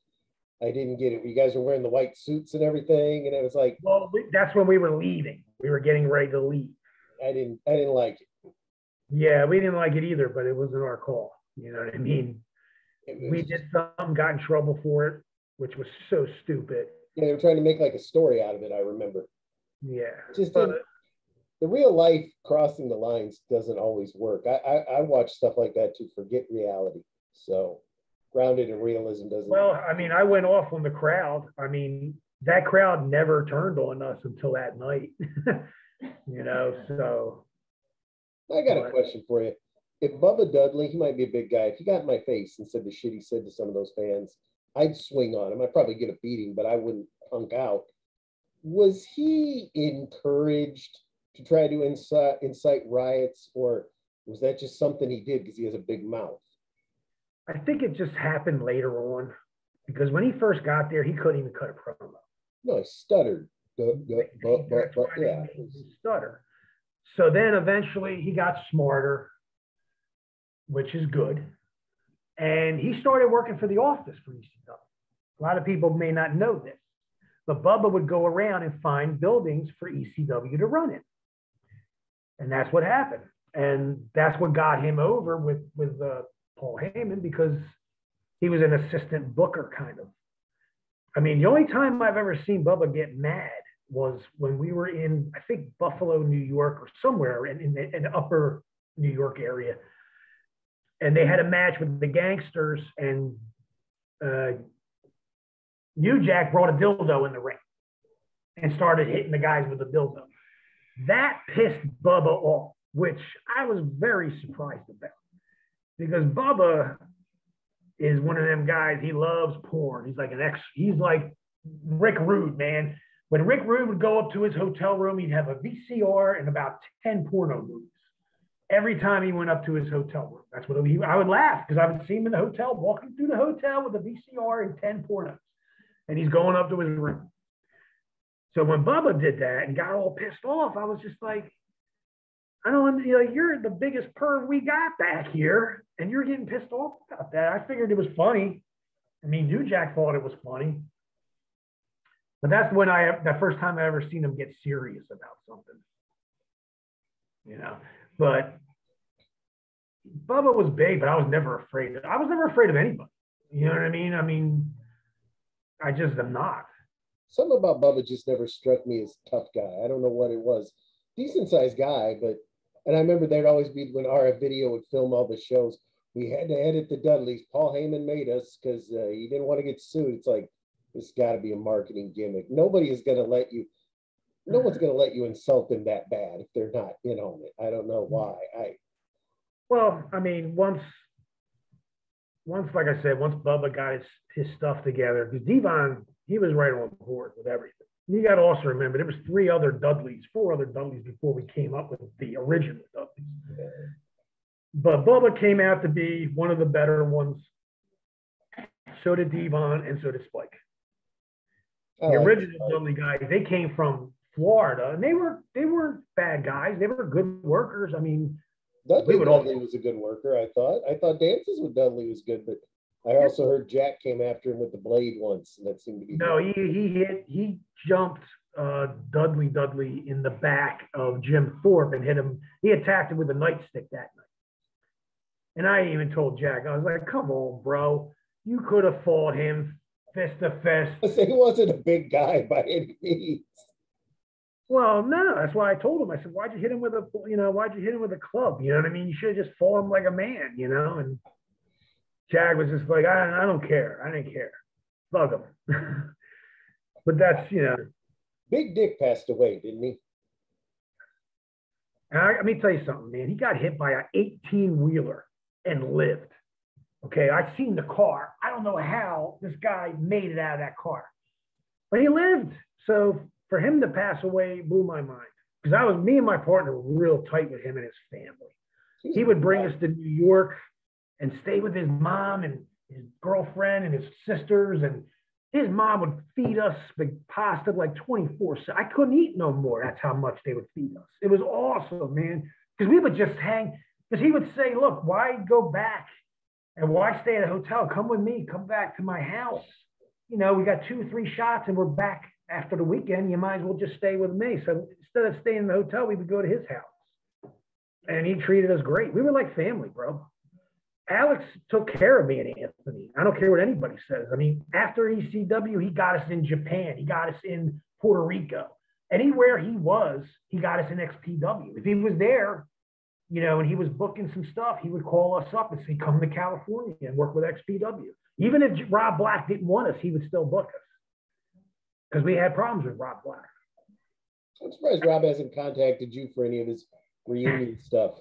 [SPEAKER 1] I didn't get it. You guys were wearing the white suits and everything, and it was like,
[SPEAKER 2] well, that's when we were leaving. We were getting ready to leave.
[SPEAKER 1] I didn't like it.
[SPEAKER 2] Yeah, we didn't like it either, but it wasn't our call. You know what I mean? We did something, got in trouble for it, which was so stupid.
[SPEAKER 1] Yeah, they were trying to make like a story out of it, I remember.
[SPEAKER 2] Yeah.
[SPEAKER 1] Just the real life crossing the lines doesn't always work. I watch stuff like that to forget reality. So grounded in realism doesn't.
[SPEAKER 2] Well, I mean, I went off on the crowd. I mean, that crowd never turned on us until that night. You know, so.
[SPEAKER 1] I got a question for you. If Bubba Dudley, he might be a big guy, if he got in my face and said the shit he said to some of those fans, I'd swing on him. I'd probably get a beating, but I wouldn't punk out. Was he encouraged to try to incite riots, or was that just something he did because he has a big mouth?
[SPEAKER 2] I think it just happened later on, because when he first got there, he couldn't even cut a promo.
[SPEAKER 1] No, he stuttered. Yeah.
[SPEAKER 2] He stutter. So then eventually he got smarter, which is good. And he started working for the office for ECW. A lot of people may not know this, but Bubba would go around and find buildings for ECW to run in. And that's what happened. And that's what got him over with Paul Heyman, because he was an assistant booker kind of. I mean, the only time I've ever seen Bubba get mad was when we were in, I think, Buffalo, New York, or somewhere in the upper New York area. And they had a match with the Gangsters, and New Jack brought a dildo in the ring and started hitting the guys with the dildo. That pissed Bubba off, which I was very surprised about, because Bubba is one of them guys. He loves porn. He's like Rick Rude, man. When Rick Rude would go up to his hotel room, he'd have a VCR and about 10 porno movies. Every time he went up to his hotel room, that's what I would laugh, because I would see him in the hotel, walking through the hotel with a VCR and 10 pornos, and he's going up to his room. So when Bubba did that and got all pissed off, I was just like, I don't, you're the biggest perv we got back here, and you're getting pissed off about that. I figured it was funny. I mean, New Jack thought it was funny. But that's when the first time I ever seen him get serious about something. But Bubba was big, but I was never afraid of anybody. You know what I mean? I mean, I just am not.
[SPEAKER 1] Something about Bubba just never struck me as a tough guy. I don't know what it was. Decent sized guy, and I remember there'd always be, when RF Video would film all the shows, we had to edit the Dudleys. Paul Heyman made us because he didn't want to get sued. It's like, this got to be a marketing gimmick. No one's going to let you insult them that bad if they're not in on it. I don't know why.
[SPEAKER 2] Well, I mean, once, like I said, once Bubba got his stuff together, because Devon, he was right on board with everything. You got to also remember, there was 4 other Dudleys before we came up with the original Dudleys. Yeah. But Bubba came out to be one of the better ones. So did Devon, and so did Spike. The original Dudley guys, they came from Florida, and they weren't bad guys. They were good workers. I mean,
[SPEAKER 1] Dudley was a good worker. I thought dances with Dudley was good, but I also heard Jack came after him with the blade once, and that seemed to be good.
[SPEAKER 2] He jumped Dudley in the back of Jim Thorpe and hit him. He attacked him with a nightstick that night. And I even told Jack, I was like, come on, bro. You could have fought him fist to fist.
[SPEAKER 1] He wasn't a big guy by any means.
[SPEAKER 2] Well, no, that's why I told him. I said, why'd you hit him with a club? You know what I mean? You should have just fought him like a man, And Jag was just like, I don't care. I didn't care. Bug him. But that's,
[SPEAKER 1] Big Dick passed away, didn't he?
[SPEAKER 2] Let me tell you something, man. He got hit by an 18-wheeler and lived. Okay, I've seen the car. I don't know how this guy made it out of that car. But he lived. So for him to pass away blew my mind. Because me and my partner were real tight with him and his family. He would bring us to New York and stay with his mom and his girlfriend and his sisters. And His mom would feed us the pasta like 24/7. I couldn't eat no more. That's how much they would feed us. It was awesome, man. Because we would just hang, because he would say, look, why go back and why stay at a hotel? Come with me. Come back to my house. You know, we got 2 or 3 shots and we're back after the weekend. You might as well just stay with me. So instead of staying in the hotel, we would go to his house. And he treated us great. We were like family, bro. Alex took care of me and Anthony. I don't care what anybody says. I mean, after ECW, he got us in Japan. He got us in Puerto Rico. Anywhere he was, he got us in XPW. If he was there, you know, and he was booking some stuff, he would call us up and say, come to California and work with XPW. Even if Rob Black didn't want us, he would still book us because we had problems with Rob Black.
[SPEAKER 1] I'm surprised Rob hasn't contacted you for any of his reunion stuff.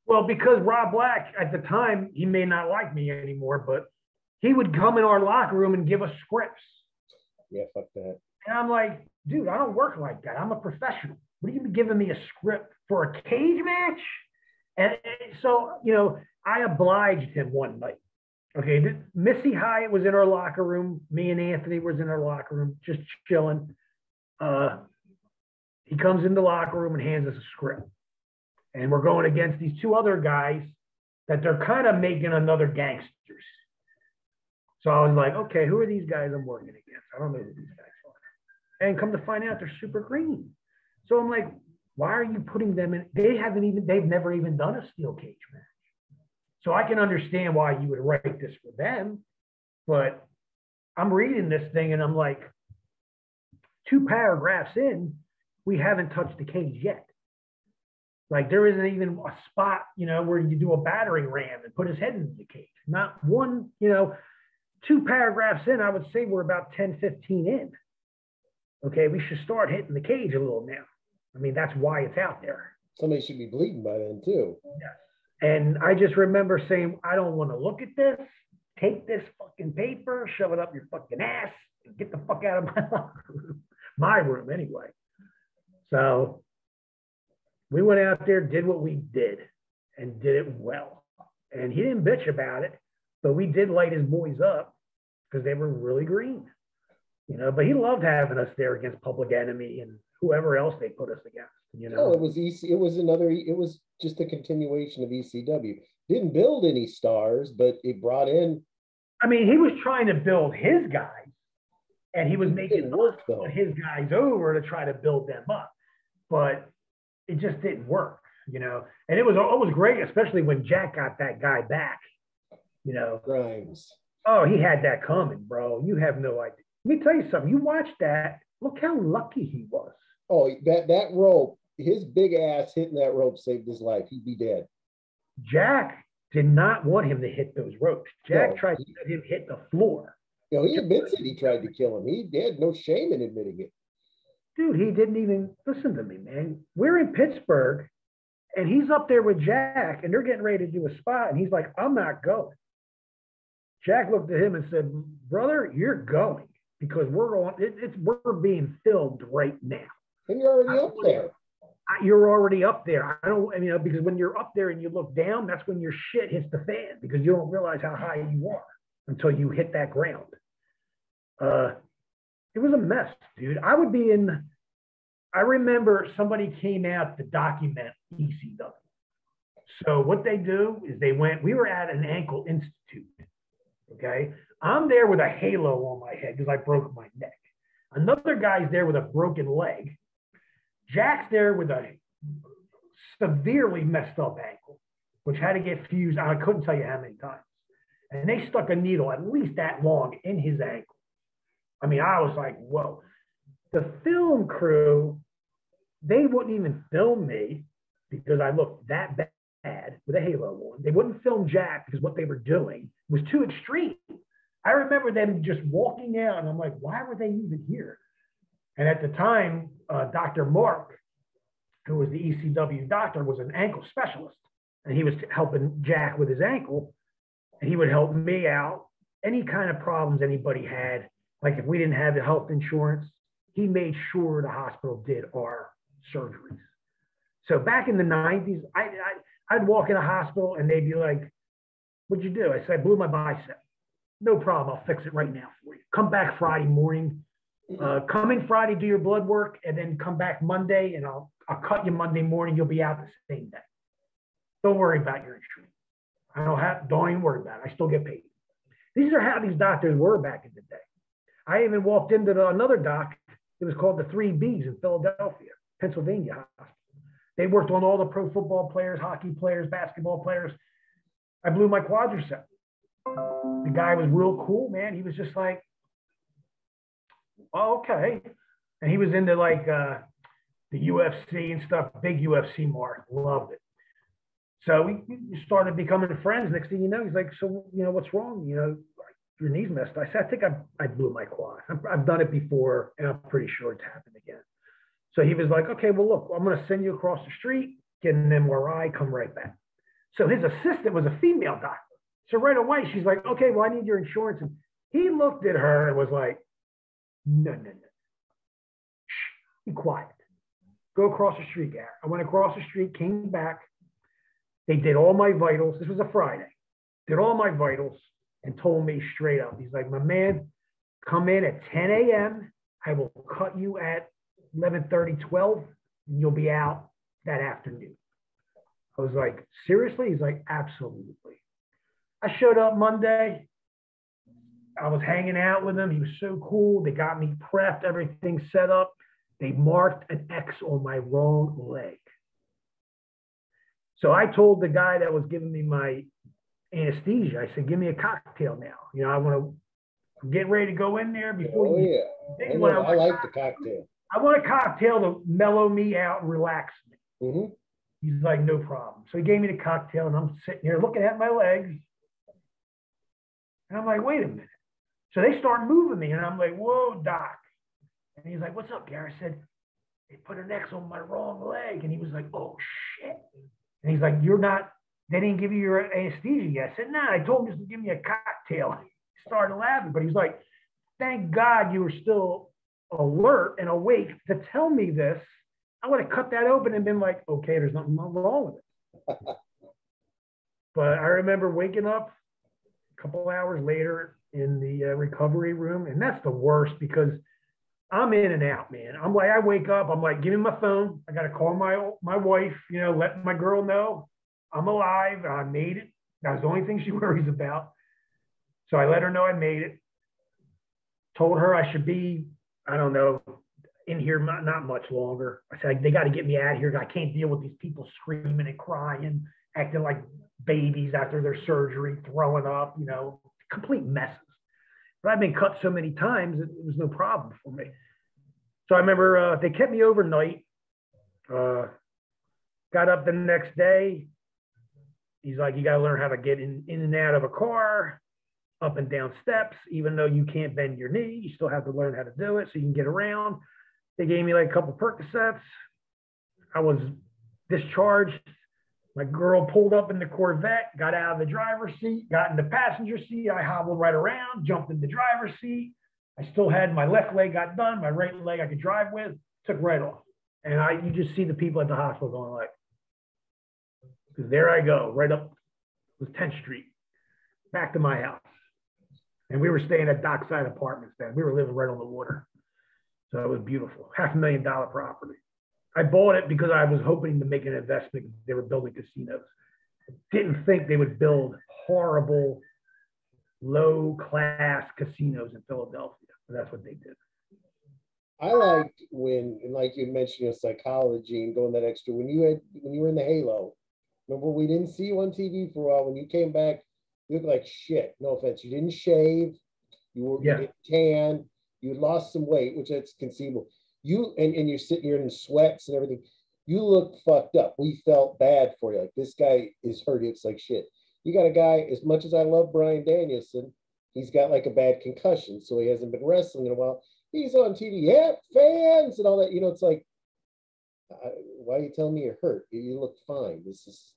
[SPEAKER 2] Well, because Rob Black, at the time, he may not like me anymore, but he would come in our locker room and give us scripts.
[SPEAKER 1] Yeah, fuck that.
[SPEAKER 2] And I'm like, dude, I don't work like that. I'm a professional. What are you giving me a script for a cage match? And so, you know, I obliged him one night. Okay, Missy Hyatt was in our locker room. Me and Anthony was in our locker room, just chilling. He comes in the locker room and hands us a script. And we're going against these 2 other guys that they're kind of making another gangsters. So I was like, okay, who are these guys I'm working against? I don't know who these guys are. And come to find out they're super green. So I'm like, why are you putting them in? They've never even done a steel cage match. So I can understand why you would write this for them. But I'm reading this thing and I'm like, 2 paragraphs in, we haven't touched the cage yet. Like there isn't even a spot, you know, where you do a battering ram and put his head in the cage. Not one, you know, 2 paragraphs in, I would say we're about 10, 15 in. Okay, we should start hitting the cage a little now. I mean, that's why it's out there.
[SPEAKER 1] Somebody should be bleeding by then too.
[SPEAKER 2] Yes. And I just remember saying, I don't want to look at this. Take this fucking paper, shove it up your fucking ass, and get the fuck out of my locker room. My room anyway. So we went out there, did what we did, and did it well. And he didn't bitch about it, but we did light his boys up because they were really green, you know. But he loved having us there against Public Enemy and whoever else they put us against, you know.
[SPEAKER 1] Oh, it was just a continuation of ECW. Didn't build any stars, but it brought in.
[SPEAKER 2] I mean, he was trying to build his guys, and he was making
[SPEAKER 1] work though.
[SPEAKER 2] His guys over to try to build them up, but it just didn't work, you know. And it was great, especially when Jack got that guy back, you know.
[SPEAKER 1] Grimes.
[SPEAKER 2] Oh, he had that coming, bro. You have no idea. Let me tell you something. You watch that. Look how lucky he was.
[SPEAKER 1] Oh, that rope, his big ass hitting that rope saved his life. He'd be dead.
[SPEAKER 2] Jack did not want him to hit those ropes. Jack tried to let him hit the floor.
[SPEAKER 1] You know, he admits it. He tried to kill him. He had no shame in admitting it.
[SPEAKER 2] Dude, he didn't even listen to me, man. We're in Pittsburgh, and he's up there with Jack, and they're getting ready to do a spot, and he's like, I'm not going. Jack looked at him and said, brother, you're going because we're being filmed right now.
[SPEAKER 1] And you're already up there.
[SPEAKER 2] You're already up there. Because when you're up there and you look down, that's when your shit hits the fan because you don't realize how high you are until you hit that ground. It was a mess, dude. I remember somebody came out to document ECW. So what they do is we were at an ankle institute, okay? I'm there with a halo on my head because I broke my neck. Another guy's there with a broken leg. Jack's there with a severely messed up ankle, which had to get fused. I couldn't tell you how many times. And they stuck a needle at least that long in his ankle. I mean, I was like, whoa. The film crew, they wouldn't even film me because I looked that bad with a halo on. They wouldn't film Jack because what they were doing was too extreme. I remember them just walking out, and I'm like, why were they even here? And at the time, Dr. Mark, who was the ECW doctor, was an ankle specialist, and he was helping Jack with his ankle, and he would help me out. Any kind of problems anybody had, like if we didn't have the health insurance, he made sure the hospital did our surgeries. So back in the 90s, I'd walk in a hospital and they'd be like, what'd you do? I said, I blew my bicep. No problem. I'll fix it right now for you. Come back Friday morning. Come in Friday, do your blood work, and then come back Monday, and I'll cut you Monday morning. You'll be out the same day. Don't worry about your insurance. Don't even worry about it. I still get paid. These are how these doctors were back in the day. I even walked into another doc. It was called the 3Bs in Philadelphia, Pennsylvania hospital. They worked on all the pro football players, hockey players, basketball players. I blew my quadricep. The guy was real cool, man. He was just like, oh, okay. And he was into like the UFC and stuff, big UFC mark. Loved it. So we started becoming friends. Next thing you know, he's like, so, what's wrong? Your knee's messed up. I said, I think I blew my quad. I've done it before, and I'm pretty sure it's happened again. So he was like, okay, well, look, I'm going to send you across the street, get an MRI, come right back. So his assistant was a female doctor. So right away, she's like, okay, well, I need your insurance. And he looked at her and was like, no. Shh, be quiet. Go across the street, Gary. I went across the street, came back. They did all my vitals. This was a Friday. Did all my vitals and told me straight up. He's like, my man, come in at 10 a.m. I will cut you at 11:30, 12, and you'll be out that afternoon. I was like, seriously? He's like, absolutely. I showed up Monday. I was hanging out with him. He was so cool. They got me prepped, everything set up. They marked an X on my wrong leg. So I told the guy that was giving me my anesthesia, I said, give me a cocktail now. I'm getting ready to go in there before
[SPEAKER 1] I like the cocktail.
[SPEAKER 2] I want a cocktail to mellow me out and relax me.
[SPEAKER 1] Mm-hmm.
[SPEAKER 2] He's like, no problem. So he gave me the cocktail, and I'm sitting here looking at my legs. And I'm like, wait a minute. So they start moving me, and I'm like, whoa, doc. And he's like, what's up, Gary? I said, they put an X on my wrong leg. And he was like, oh, shit. And he's like, they didn't give you your anesthesia yet. I said, nah, I told him just to give me a cocktail. He started laughing, but he's like, thank God you were still alert and awake to tell me this. I would have cut that open and been like, okay, there's nothing wrong with it. But I remember waking up a couple hours later in the recovery room, and that's the worst because I'm in and out, man. I'm like, I wake up, I'm like, give me my phone. I got to call my wife, let my girl know I'm alive. I made it. That was the only thing she worries about. So I let her know I made it. Told her I should be, I don't know, in here not much longer. I said, they got to get me out of here. I can't deal with these people screaming and crying, acting like babies after their surgery, throwing up, complete messes. But I've been cut so many times, it was no problem for me. So I remember they kept me overnight. Got up the next day. He's like, you got to learn how to get in and out of a car, up and down steps. Even though you can't bend your knee, you still have to learn how to do it so you can get around. They gave me like a couple Percocets. I was discharged. My girl pulled up in the Corvette, got out of the driver's seat, got in the passenger seat. I hobbled right around, jumped in the driver's seat. I still had my left leg got done. My right leg I could drive with, took right off. And you just see the people at the hospital going like, because there I go, right up with 10th Street, back to my house. And we were staying at dockside apartments then. We were living right on the water. So it was beautiful, $500,000 property. I bought it because I was hoping to make an investment. They were building casinos. Didn't think they would build horrible, low-class casinos in Philadelphia. But that's what they did.
[SPEAKER 1] I liked when, and like you mentioned, psychology and going that extra. When you were in the Halo, remember we didn't see you on TV for a while. When you came back, you looked like shit. No offense. You didn't shave. You didn't tan. You lost some weight, which that's conceivable. And you're sitting here in sweats and everything. You look fucked up. We felt bad for you. Like, this guy is hurt. It's like shit. You got a guy, as much as I love Bryan Danielson, he's got like a bad concussion, so he hasn't been wrestling in a while. He's on TV, yeah, fans and all that. It's like, why are you telling me you're hurt? You look fine. This is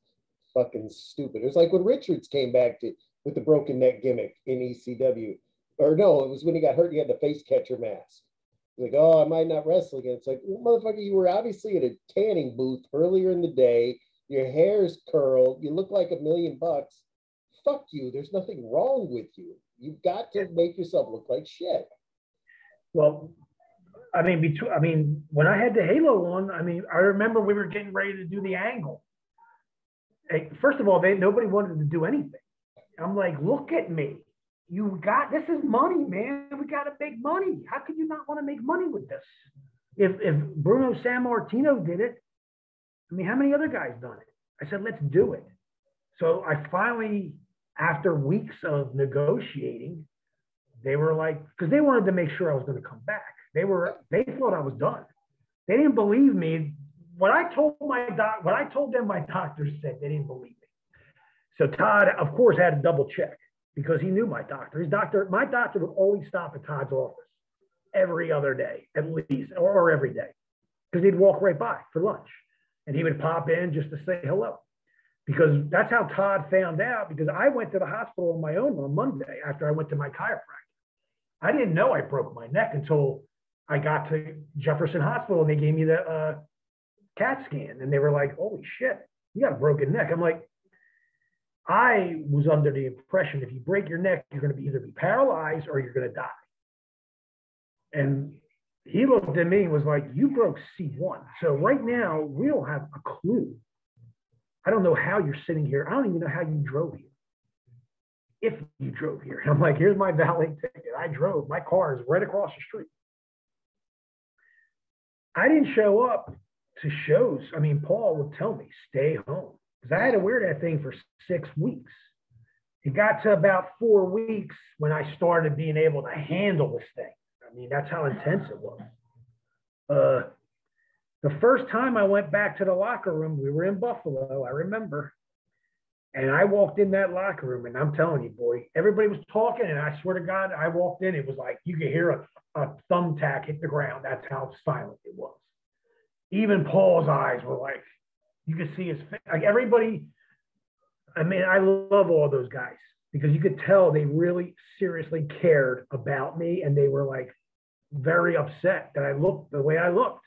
[SPEAKER 1] fucking stupid. It was like when Richards came back with the broken neck gimmick in ECW. Or no, it was when he got hurt, he had the face catcher mask. Like, oh, I might not wrestle again. It's like, well, motherfucker, you were obviously at a tanning booth earlier in the day. Your hair's curled. You look like $1 million. fuck you. There's nothing wrong with you. You've got to make yourself look like shit.
[SPEAKER 2] Well, I mean, when I had the halo on, I mean, I remember we were getting ready to do the angle. Hey, first of all, nobody wanted to do anything. I'm like, look at me. This is money, man. We got to make money. How could you not want to make money with this? If Bruno Sammartino did it, I mean, how many other guys done it? I said, let's do it. So I finally, after weeks of negotiating, they were like, because they wanted to make sure I was going to come back. They thought I was done. They didn't believe me. When I told them my doctor said, they didn't believe me. So Todd, of course, had to double check because he knew my doctor. My doctor would always stop at Todd's office every other day, at least, or every day, because he'd walk right by for lunch. And he would pop in just to say hello. Because that's how Todd found out, because I went to the hospital on my own on Monday after I went to my chiropractor. I didn't know I broke my neck until I got to Jefferson Hospital and they gave me the CAT scan. And they were like, holy shit, you got a broken neck. I'm like, I was under the impression if you break your neck, you're going to either be paralyzed or you're going to die. And he looked at me and was like, you broke C1. So right now, we don't have a clue. I don't know how you're sitting here. I don't even know how you drove here. If you drove here. I'm like, here's my valet ticket. I drove. My car is right across the street. I didn't show up to shows. I mean, Paul would tell me, stay home. Because I had to wear that thing for 6 weeks. It got to about 4 weeks when I started being able to handle this thing. I mean, that's how intense it was. The first time I went back to the locker room, we were in Buffalo, I remember. And I walked in that locker room, and I'm telling you, boy, everybody was talking, and I swear to God, I walked in, it was like you could hear a thumbtack hit the ground. That's how silent it was. Even Paul's eyes were like, you could see his face. Like everybody, I mean, I love all those guys because you could tell they really seriously cared about me, and they were like very upset that I looked the way I looked.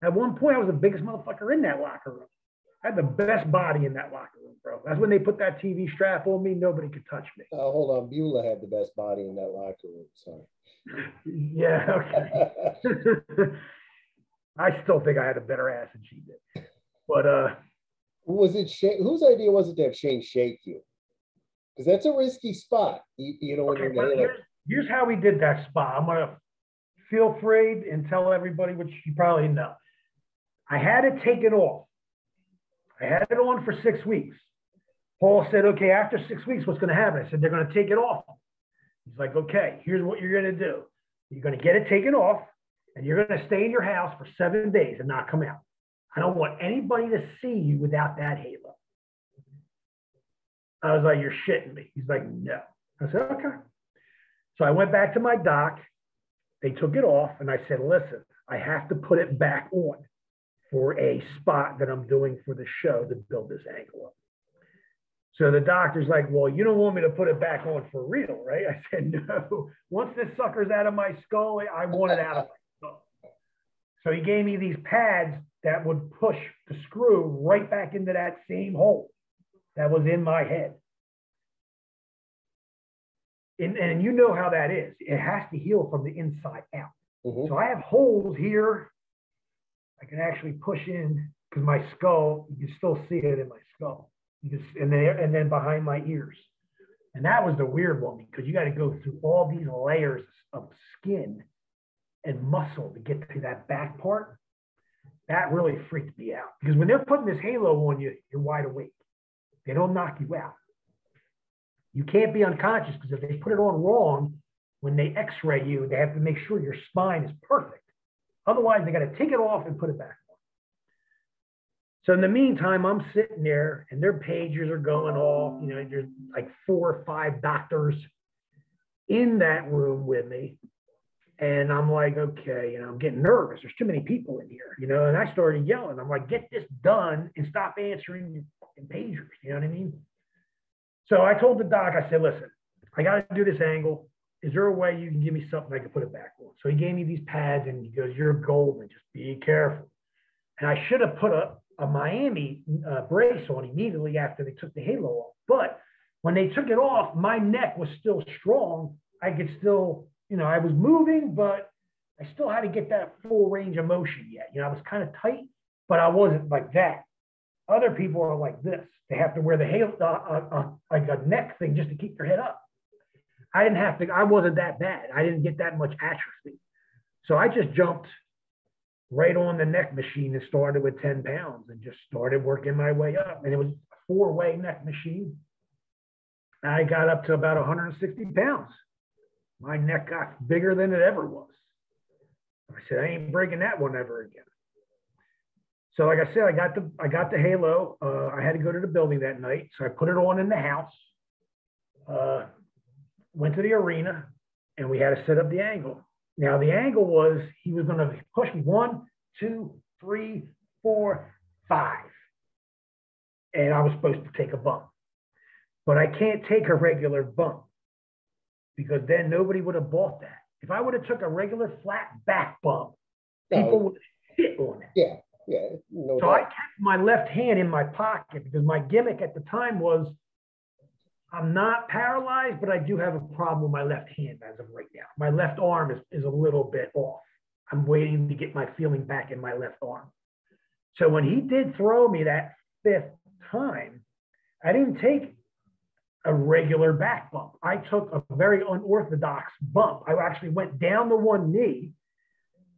[SPEAKER 2] At one point, I was the biggest motherfucker in that locker room. I had the best body in that locker room, bro. That's when they put that TV strap on me. Nobody could touch me.
[SPEAKER 1] Hold on. Beulah had the best body in that locker room. Sorry.
[SPEAKER 2] Yeah, okay. I still think I had a better ass than she did. But
[SPEAKER 1] was it whose idea was it to have Shane shake you? Because that's a risky spot. You know,
[SPEAKER 2] okay, here's how we did that spot. I'm gonna feel free and tell everybody, which you probably know. I had to take it off. I had it on for 6 weeks. Paul said, okay, after 6 weeks, what's going to happen? I said, they're going to take it off. He's like, okay, here's what you're going to do. You're going to get it taken off, and you're going to stay in your house for 7 days and not come out. I don't want anybody to see you without that halo. I was like, you're shitting me. He's like, no. I said, okay. So I went back to my doc. They took it off, and I said, listen, I have to put it back on for a spot that I'm doing for the show to build this angle up. So the doctor's like, well, you don't want me to put it back on for real, right? I said, no. Once this sucker's out of my skull, I want it out of my skull. So he gave me these pads that would push the screw right back into that same hole that was in my head. And you know how that is. It has to heal from the inside out. Mm-hmm. So I have holes here. I can actually push in because my skull, you can still see it in my skull. And then behind my ears. And that was the weird one because you got to go through all these layers of skin and muscle to get to that back part. That really freaked me out because when they're putting this halo on you, you're wide awake. They don't knock you out. You can't be unconscious because if they put it on wrong, when they x-ray you, they have to make sure your spine is perfect. Otherwise, they got to take it off and put it back on. So in the meantime, I'm sitting there and their pagers are going off. You know, there's like 4 or 5 doctors in that room with me. And I'm like, okay, you know, I'm getting nervous. There's too many people in here, you know, and I started yelling. I'm like, get this done and stop answering your fucking pagers. You know what I mean? So I told the doc, I said, listen, I got to do this angle. Is there a way you can give me something I can put it back on? So he gave me these pads and he goes, you're golden. Just be careful. And I should have put a Miami brace on immediately after they took the halo off. But When they took it off, my neck was still strong. I could still, I was moving, but I still had to get that full range of motion yet. I was kind of tight, but I wasn't like that. Other people are like this. They have to wear the like a neck thing just to keep their head up. I didn't have to. I wasn't that bad. I didn't get that much atrophy. So I just jumped right on the neck machine and started with 10 pounds and just started working my way up. And it was a 4-way neck machine. I got up to about 160 pounds. My neck got bigger than it ever was. I said, I ain't breaking that one ever again. So like I said, I got the halo. I had to go to the building that night. So I put it on in the house, went to the arena, and we had to set up the angle. Now the angle was, he was going to push me 1, 2, 3, 4, 5. And I was supposed to take a bump. But I can't take a regular bump because then nobody would have bought that. If I would have took a regular flat back bump, people would hit on it.
[SPEAKER 1] Yeah, yeah. No
[SPEAKER 2] so doubt. I kept my left hand in my pocket because my gimmick at the time was, I'm not paralyzed, but I do have a problem with my left hand as of right now. My left arm is a little bit off. I'm waiting to get my feeling back in my left arm. So when he did throw me that 5th time, I didn't take a regular back bump. I took a very unorthodox bump. I actually went down to one knee,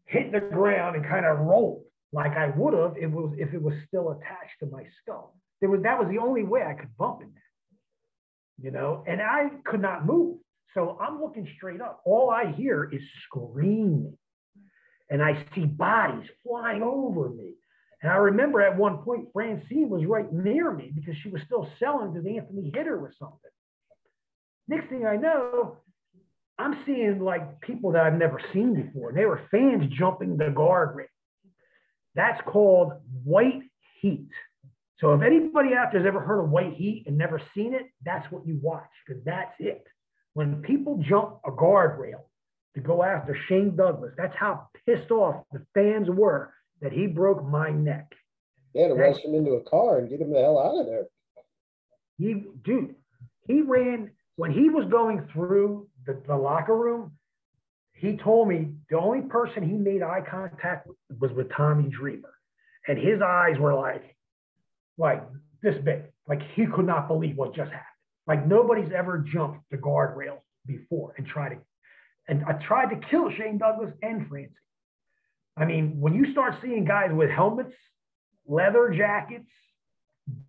[SPEAKER 2] hit the ground, and kind of rolled like I would have if it was still attached to my skull. That was the only way I could bump in that, and I could not move. So I'm looking straight up. All I hear is screaming, and I see bodies flying over me. And I remember at one point, Francine was right near me because she was still selling because Anthony hit her with something. Next thing I know, I'm seeing like people that I've never seen before. They were fans jumping the guardrail. That's called white heat. So if anybody out there's ever heard of white heat and never seen it, that's what you watch because that's it. When people jump a guardrail to go after Shane Douglas, that's how pissed off the fans were that he broke my neck.
[SPEAKER 1] They had to rush him into a car and get him the hell out of there.
[SPEAKER 2] He ran, when he was going through the locker room, he told me the only person he made eye contact with was with Tommy Dreamer. And his eyes were like this big. Like he could not believe what just happened. Like nobody's ever jumped the guardrails before and I tried to kill Shane Douglas and Francie. I mean, when you start seeing guys with helmets, leather jackets,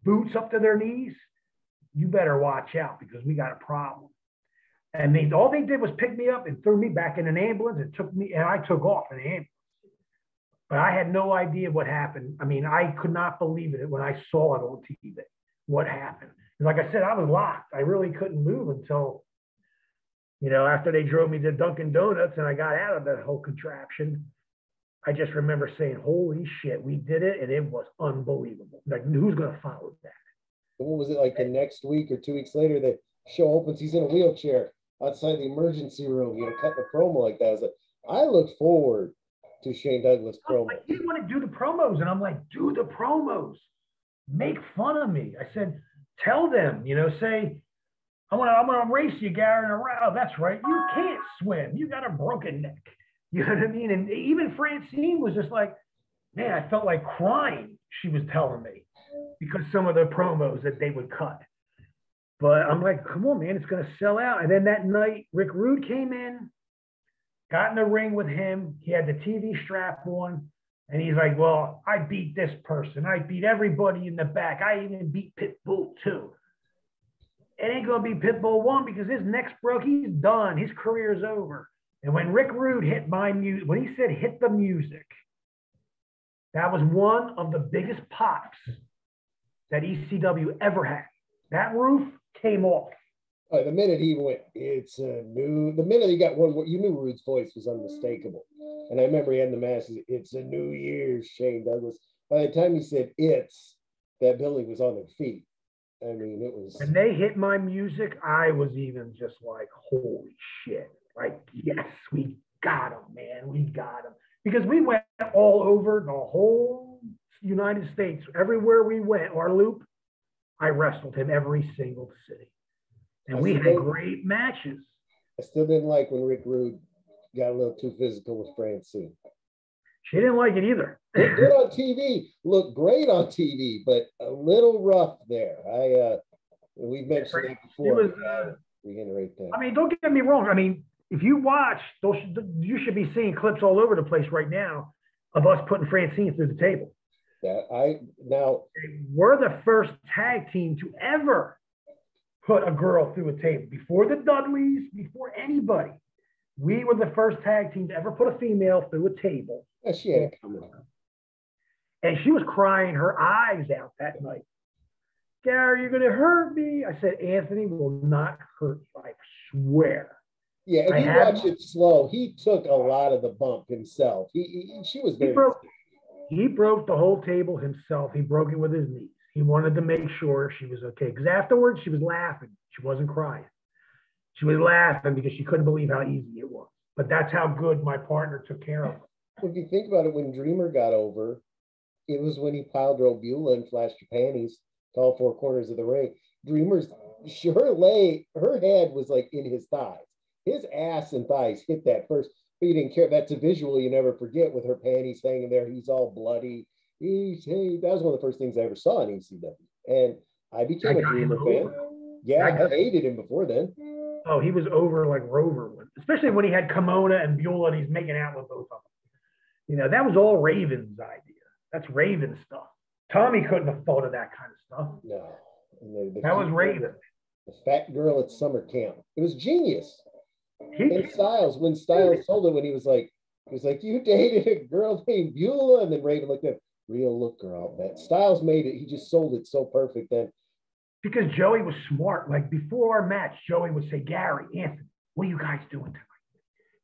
[SPEAKER 2] boots up to their knees, you better watch out because we got a problem. And all they did was pick me up and threw me back in an ambulance and I took off in an ambulance. But I had no idea what happened. I mean, I could not believe it when I saw it on TV, what happened. Like I said, I was locked. I really couldn't move until, after they drove me to Dunkin' Donuts and I got out of that whole contraption. I just remember saying, holy shit, we did it. And it was unbelievable. Like, who's going to follow that?
[SPEAKER 1] What was it like the next week or 2 weeks later, the show opens, he's in a wheelchair outside the emergency room, cutting a promo like that. I was like, I look forward to Shane Douglas promo.
[SPEAKER 2] Like, you want to do the promos. And I'm like, do the promos. Make fun of me. I said, tell them, say, I'm gonna race you, Gary. Oh, that's right. You can't swim. You got a broken neck. You know what I mean? And even Francine was just like, man, I felt like crying, she was telling me, because some of the promos that they would cut. But I'm like, come on, man, it's going to sell out. And then that night, Rick Rude came in, got in the ring with him. He had the TV strap on. And he's like, well, I beat this person. I beat everybody in the back. I even beat Pitbull too. It ain't going to be Pitbull 1 because his neck's broke. He's done. His career's over. And when Rick Rude hit my music, when he said hit the music, that was one of the biggest pops that ECW ever had. That roof came off.
[SPEAKER 1] The minute he went, the minute he got one, you knew Rude's voice was unmistakable. And I remember he had the mask, it's a new year, Shane Douglas. By the time he said that building was on their feet. I mean, it was.
[SPEAKER 2] When they hit my music, I was even just like, holy shit. Like, yes, we got him, man. We got him. Because we went all over the whole United States. Everywhere we went, our loop, I wrestled him every single city. And we had great matches.
[SPEAKER 1] I still didn't like when Rick Rude got a little too physical with Francine.
[SPEAKER 2] She didn't like it either.
[SPEAKER 1] Looked good on TV, looked great on TV, but a little rough there. We've mentioned that before. Reiterate that.
[SPEAKER 2] I mean, don't get me wrong. I mean, if you watch, you should be seeing clips all over the place right now of us putting Francine through the table. We're the first tag team to ever put a girl through a table. Before the Dudleys, before anybody, we were the first tag team to ever put a female through a table.
[SPEAKER 1] Yeah, she had it coming.
[SPEAKER 2] And she was crying her eyes out that night. Gary, you're going to hurt me. I said, Anthony will not hurt you. I swear.
[SPEAKER 1] Yeah, if you watch it slow, he took a lot of the bump himself. She was very.
[SPEAKER 2] He broke the whole table himself. He broke it with his knees. He wanted to make sure she was okay. Because afterwards, she was laughing. She wasn't crying. She was laughing because she couldn't believe how easy it was. But that's how good my partner took care of her.
[SPEAKER 1] If you think about it, when Dreamer got over, it was when he piled drove Beulah and flashed her panties to all four corners of the ring. Dreamer's, her head was like in his thighs. His ass and thighs hit that first, but he didn't care. That's a visual you never forget with her panties hanging there. He's all bloody. That was one of the first things I ever saw in ECW. And I became a Dreamer fan. Yeah, I hated him before then.
[SPEAKER 2] Oh, he was over like Rover, especially when he had Kimona and Beulah and he's making out with both of them. You know, that was all Raven's idea. That's Raven stuff. Tommy couldn't have thought of that kind of stuff.
[SPEAKER 1] No.
[SPEAKER 2] That was Raven.
[SPEAKER 1] The fat girl at summer camp. It was genius. And Styles, when Styles told him, when he was like, you dated a girl named Beulah, and then Raven looked at him, real looker, I'll bet. Styles made it. He just sold it so perfect then.
[SPEAKER 2] Because Joey was smart. Like before our match, Joey would say, Gary, Anthony, what are you guys doing tonight?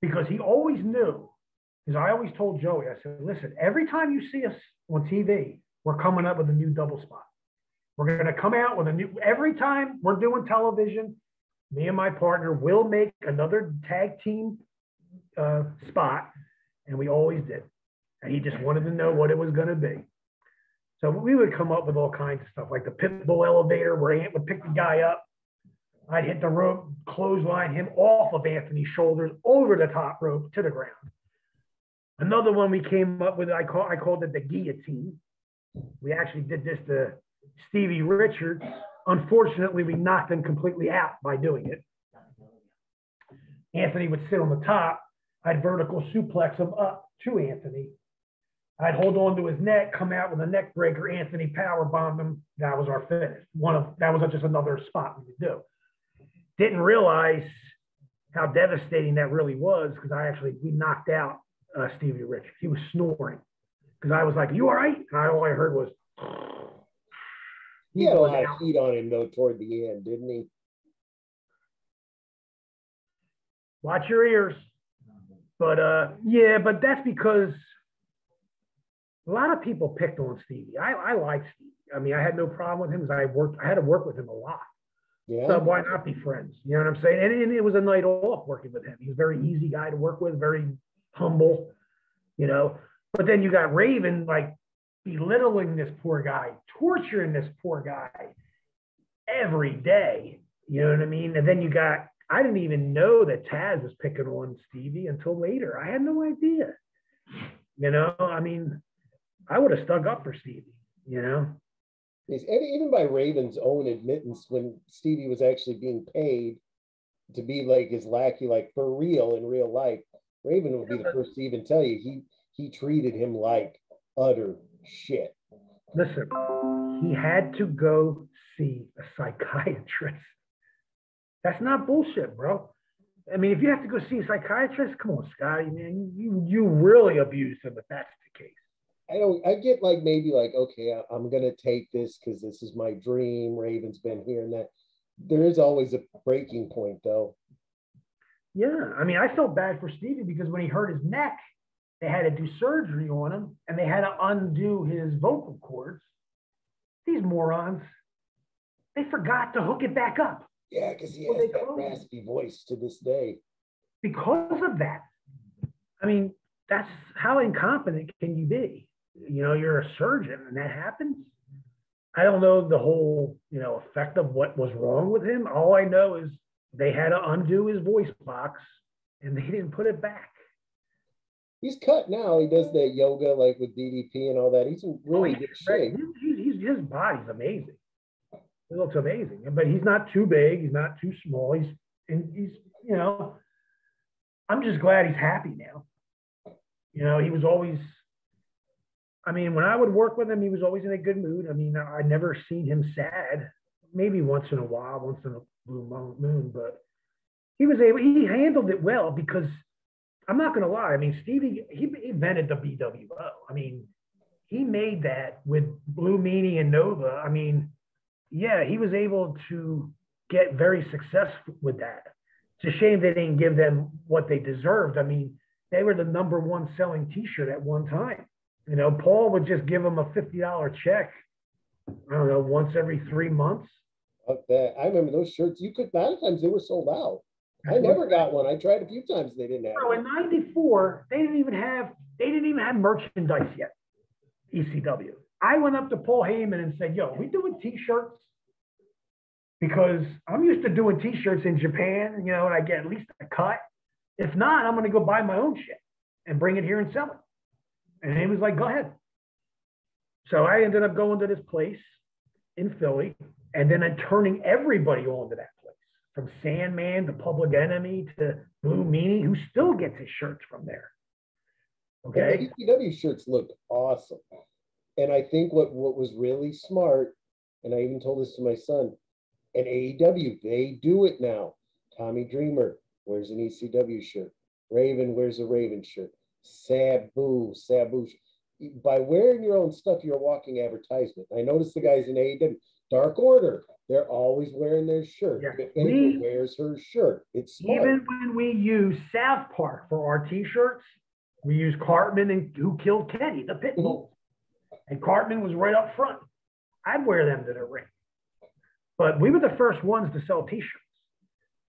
[SPEAKER 2] Because he always knew. Because I always told Joey, I said, listen, every time you see us on TV, we're coming up with a new double spot. We're going to come out with every time we're doing television, me and my partner will make another tag team spot. And we always did. And he just wanted to know what it was going to be. So we would come up with all kinds of stuff, like the Pitbull elevator where Ant would pick the guy up. I'd hit the rope, clothesline him off of Anthony's shoulders over the top rope to the ground. Another one we came up with, I called it the guillotine. We actually did this to Stevie Richards. Unfortunately, we knocked him completely out by doing it. Anthony would sit on the top. I'd vertical suplex him up to Anthony. I'd hold on to his neck, come out with a neck breaker. Anthony power bombed him. That was our finish. That was just another spot we could do. Didn't realize how devastating that really was because we knocked out Stevie Richards. He was snoring because I was like, "You all right?" And all I heard was.
[SPEAKER 1] He had a lot of heat on him though toward the end, didn't he?
[SPEAKER 2] Watch your ears. But but that's because a lot of people picked on Stevie. I like Stevie. I mean, I had no problem with him because I had to work with him a lot.
[SPEAKER 1] Yeah.
[SPEAKER 2] So why not be friends? You know what I'm saying? And it was a night off working with him. He's a very easy guy to work with, very humble, you know. But then you got Raven like belittling this poor guy, torturing this poor guy every day. You know what I mean? And then I didn't even know that Taz was picking on Stevie until later. I had no idea. You know, I mean, I would have stuck up for Stevie, you know?
[SPEAKER 1] Even by Raven's own admittance, when Stevie was actually being paid to be like his lackey, like for real in real life, Raven would be the first to even tell you he treated him like utter shit.
[SPEAKER 2] Listen, he had to go see a psychiatrist. That's not bullshit, bro. I mean, if you have to go see a psychiatrist, come on, Scotty, man, you really abused him if that's the case.
[SPEAKER 1] I get like maybe like, okay, I'm going to take this because this is my dream. Raven's been here and that. There is always a breaking point, though.
[SPEAKER 2] Yeah. I mean, I felt bad for Stevie because when he hurt his neck, they had to do surgery on him and they had to undo his vocal cords. These morons, they forgot to hook it back up.
[SPEAKER 1] Yeah, because he has that raspy voice to this day.
[SPEAKER 2] Because of that. I mean, that's how incompetent can you be? You know, you're a surgeon and that happens. I don't know the whole, effect of what was wrong with him. All I know is they had to undo his voice box and they didn't put it back.
[SPEAKER 1] He's cut now. He does that yoga like with DDP and all that. He's in really good shape.
[SPEAKER 2] His body's amazing. It looks amazing, but he's not too big. He's not too small. He's I'm just glad he's happy now. He was always, when I would work with him, he was always in a good mood. I never seen him sad, maybe once in a while, once in a blue moon, but he handled it well because I'm not going to lie. Stevie, he invented the BWO. He made that with Blue Meanie and Nova. He was able to get very successful with that. It's a shame they didn't give them what they deserved. They were the #1 selling T-shirt at one time. Paul would just give them a $50 check, I don't know, once every 3 months.
[SPEAKER 1] Okay. I remember those shirts. A lot of times they were sold out. I never got one. I tried a few times. They didn't have one.
[SPEAKER 2] In '94, they didn't even have merchandise yet. ECW. I went up to Paul Heyman and said, "Yo, we doing T-shirts? Because I'm used to doing T-shirts in Japan, and I get at least a cut. If not, I'm going to go buy my own shit and bring it here and sell it." And he was like, "Go ahead." So I ended up going to this place in Philly, and then turning everybody on to that place, from Sandman to Public Enemy to Blue Meanie, who still gets his shirts from there. Okay.
[SPEAKER 1] The ECW shirts looked awesome. And I think what was really smart, and I even told this to my son, at AEW, they do it now. Tommy Dreamer wears an ECW shirt. Raven wears a Raven shirt. Sabu. By wearing your own stuff, you're a walking advertisement. I noticed the guys in AEW, Dark Order, they're always wearing their shirt.
[SPEAKER 2] Yeah.
[SPEAKER 1] Amy wears her shirt. It's smart.
[SPEAKER 2] Even when we use South Park for our T-shirts, we use Cartman and Who Killed Kenny, the Pitbull. And Cartman was right up front. I'd wear them to the ring. But we were the first ones to sell T-shirts.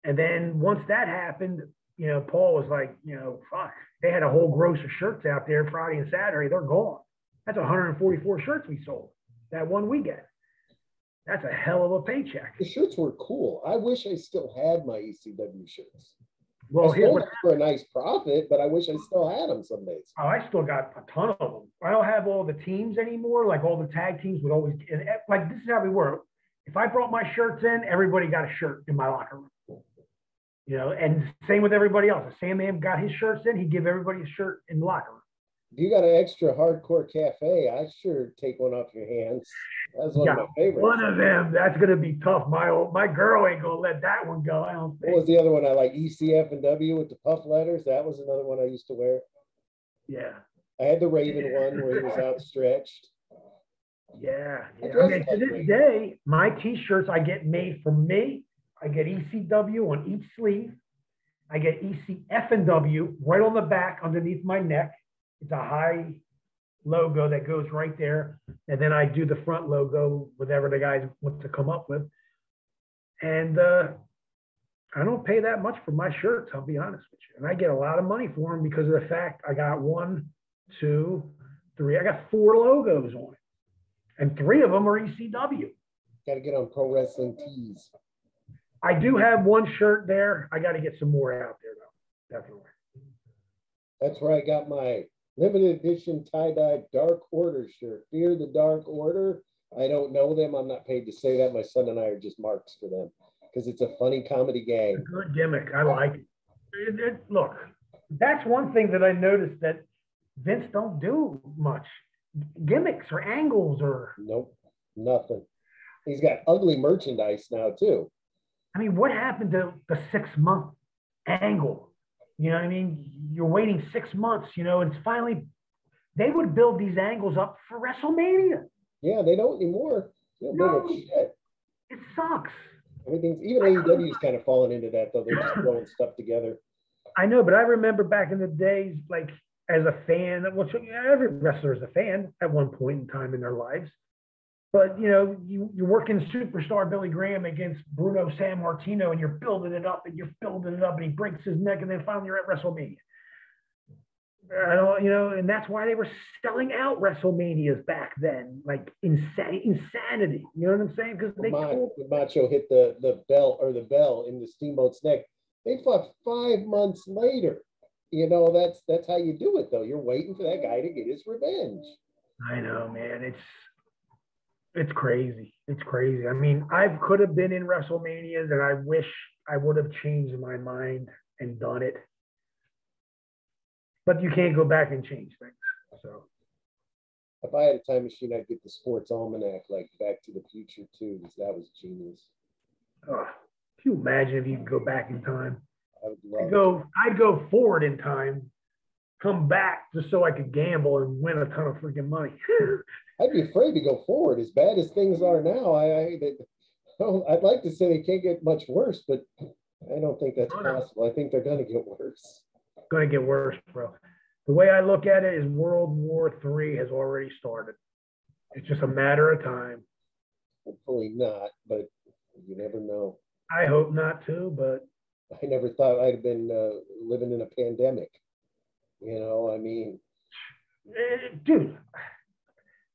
[SPEAKER 2] And then once that happened, Paul was like, fuck. They had a whole gross of shirts out there Friday and Saturday. They're gone. That's 144 shirts we sold that one weekend. That's a hell of a paycheck.
[SPEAKER 1] The shirts were cool. I wish I still had my ECW shirts.
[SPEAKER 2] Well,
[SPEAKER 1] I sold them for a nice profit, but I wish I still had them some days.
[SPEAKER 2] Oh, I still got a ton of them. I don't have all the teams anymore. Like all the tag teams would always, like this is how we were. If I brought my shirts in, everybody got a shirt in my locker room. And same with everybody else. If Sandman got his shirts in, he'd give everybody a shirt in the locker room.
[SPEAKER 1] If you got an extra hardcore cafe, I sure take one off your hands. That's one of my favorites.
[SPEAKER 2] One of them, that's going to be tough. My girl ain't going to let that one go, I don't think.
[SPEAKER 1] What was the other one I like? ECF&W with the puff letters. That was another one I used to wear.
[SPEAKER 2] Yeah.
[SPEAKER 1] I had the Raven one where he was outstretched.
[SPEAKER 2] Yeah. To this day, my T-shirts I get made for me. I get ECW on each sleeve. I get ECF&W right on the back underneath my neck. It's a high logo that goes right there. And then I do the front logo, whatever the guys want to come up with. And I don't pay that much for my shirts, I'll be honest with you. And I get a lot of money for them because of the fact I got 1, 2, 3. I got 4 logos on it. And 3 of them are ECW.
[SPEAKER 1] Got to get on Pro Wrestling Tees.
[SPEAKER 2] I do have 1 shirt there. I got to get some more out there, though. Definitely.
[SPEAKER 1] That's where I got my limited edition tie-dye Dark Order shirt. Fear the Dark Order. I don't know them. I'm not paid to say that. My son and I are just marks for them because it's a funny comedy gang.
[SPEAKER 2] It's a good gimmick. I like it. Look, that's one thing that I noticed that Vince don't do much. Gimmicks or angles or...
[SPEAKER 1] Nope, nothing. He's got ugly merchandise now, too.
[SPEAKER 2] What happened to the 6-month angle? You're waiting 6 months, and it's finally, they would build these angles up for WrestleMania.
[SPEAKER 1] Yeah, they don't anymore.
[SPEAKER 2] No, shit. It sucks.
[SPEAKER 1] Even AEW's kind of fallen into that, though. They're just throwing stuff together.
[SPEAKER 2] I know, but I remember back in the days, like as a fan, every wrestler is a fan at one point in time in their lives. But, you're working superstar Billy Graham against Bruno Sammartino, and you're building it up, and he breaks his neck, and then finally you're at WrestleMania. I don't, and that's why they were selling out WrestleManias back then, like insanity. You know what I'm saying? Because
[SPEAKER 1] when Macho hit the bell in the Steamboat's neck, they fought 5 months later. That's how you do it, though. You're waiting for that guy to get his revenge.
[SPEAKER 2] I know, man. It's crazy. It's crazy. I mean, I could have been in WrestleManias, and I wish I would have changed my mind and done it. But you can't go back and change things. So,
[SPEAKER 1] if I had a time machine, I'd get the sports almanac, like Back to the Future too, because that was genius.
[SPEAKER 2] Can you imagine if you could go back in time?
[SPEAKER 1] I would love.
[SPEAKER 2] I'd go forward in time, come back just so I could gamble and win a ton of freaking money.
[SPEAKER 1] I'd be afraid to go forward. As bad as things are now, I'd like to say they can't get much worse, but I don't think that's possible. I think they're going to get worse.
[SPEAKER 2] Going to get worse, bro. The way I look at it is World War III has already started. It's just a matter of time.
[SPEAKER 1] Hopefully not, but you never know.
[SPEAKER 2] I hope not too, but
[SPEAKER 1] I never thought I'd have been living in a pandemic. I mean,
[SPEAKER 2] dude,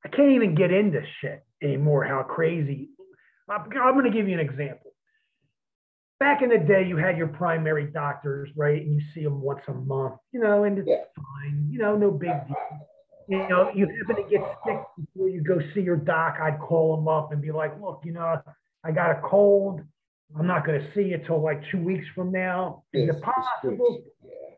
[SPEAKER 2] I can't even get into shit anymore. How crazy. I'm going to give you an example. Back in the day, you had your primary doctors, right? And you see them once a month, and it's fine, no big deal. You happen to get sick before you go see your doc, I'd call them up and be like, look, I got a cold. I'm not going to see you till like 2 weeks from now. Is it possible?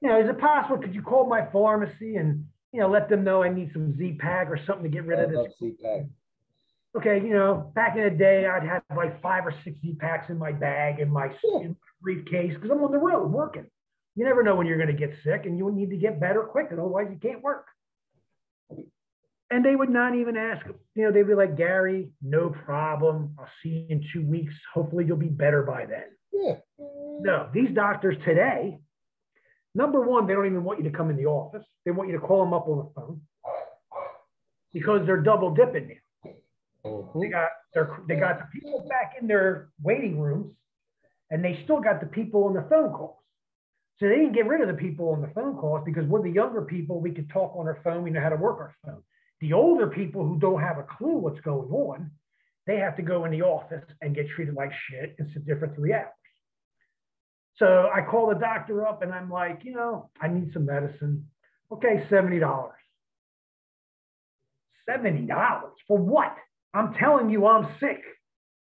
[SPEAKER 2] Is it possible? Could you call my pharmacy and, let them know I need some Z-Pack or something to get rid of this?
[SPEAKER 1] Z-Pack.
[SPEAKER 2] Okay, back in the day, I'd have like 5 or 6 Z-Packs in my bag in my briefcase because I'm on the road working. You never know when you're going to get sick, and you need to get better quick, and otherwise you can't work. And they would not even ask. They'd be like, Gary, no problem. I'll see you in 2 weeks. Hopefully you'll be better by then.
[SPEAKER 1] Yeah.
[SPEAKER 2] No, these doctors today, number one, they don't even want you to come in the office. They want you to call them up on the phone because they're double dipping now.
[SPEAKER 1] Mm-hmm.
[SPEAKER 2] They got the people back in their waiting rooms, and they still got the people on the phone calls. So they didn't get rid of the people on the phone calls because we're the younger people. We could talk on our phone. We know how to work our phone. The older people who don't have a clue what's going on, they have to go in the office and get treated like shit and sit there for 3 hours. So I call the doctor up and I'm like, I need some medicine. Okay, $70. $70 for what? I'm telling you I'm sick.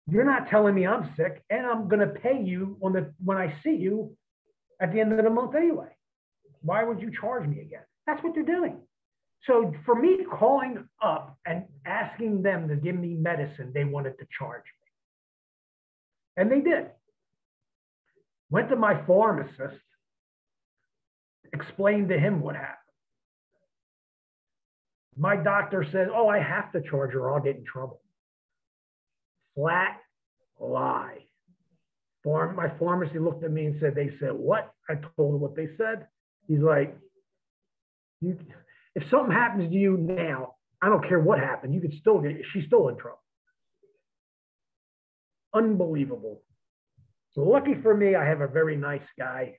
[SPEAKER 2] You're not telling me I'm sick, and I'm going to pay you when I see you at the end of the month anyway. Why would you charge me again? That's what they're doing. So for me calling up and asking them to give me medicine, they wanted to charge me. And they did. Went to my pharmacist, explained to him what happened. My doctor said, oh, I have to charge her or I'll get in trouble. Flat lie. My pharmacy looked at me and said, they said, what? I told him what they said. He's like, if something happens to you now, I don't care what happened. You could still she's still in trouble. Unbelievable. So lucky for me, I have a very nice guy,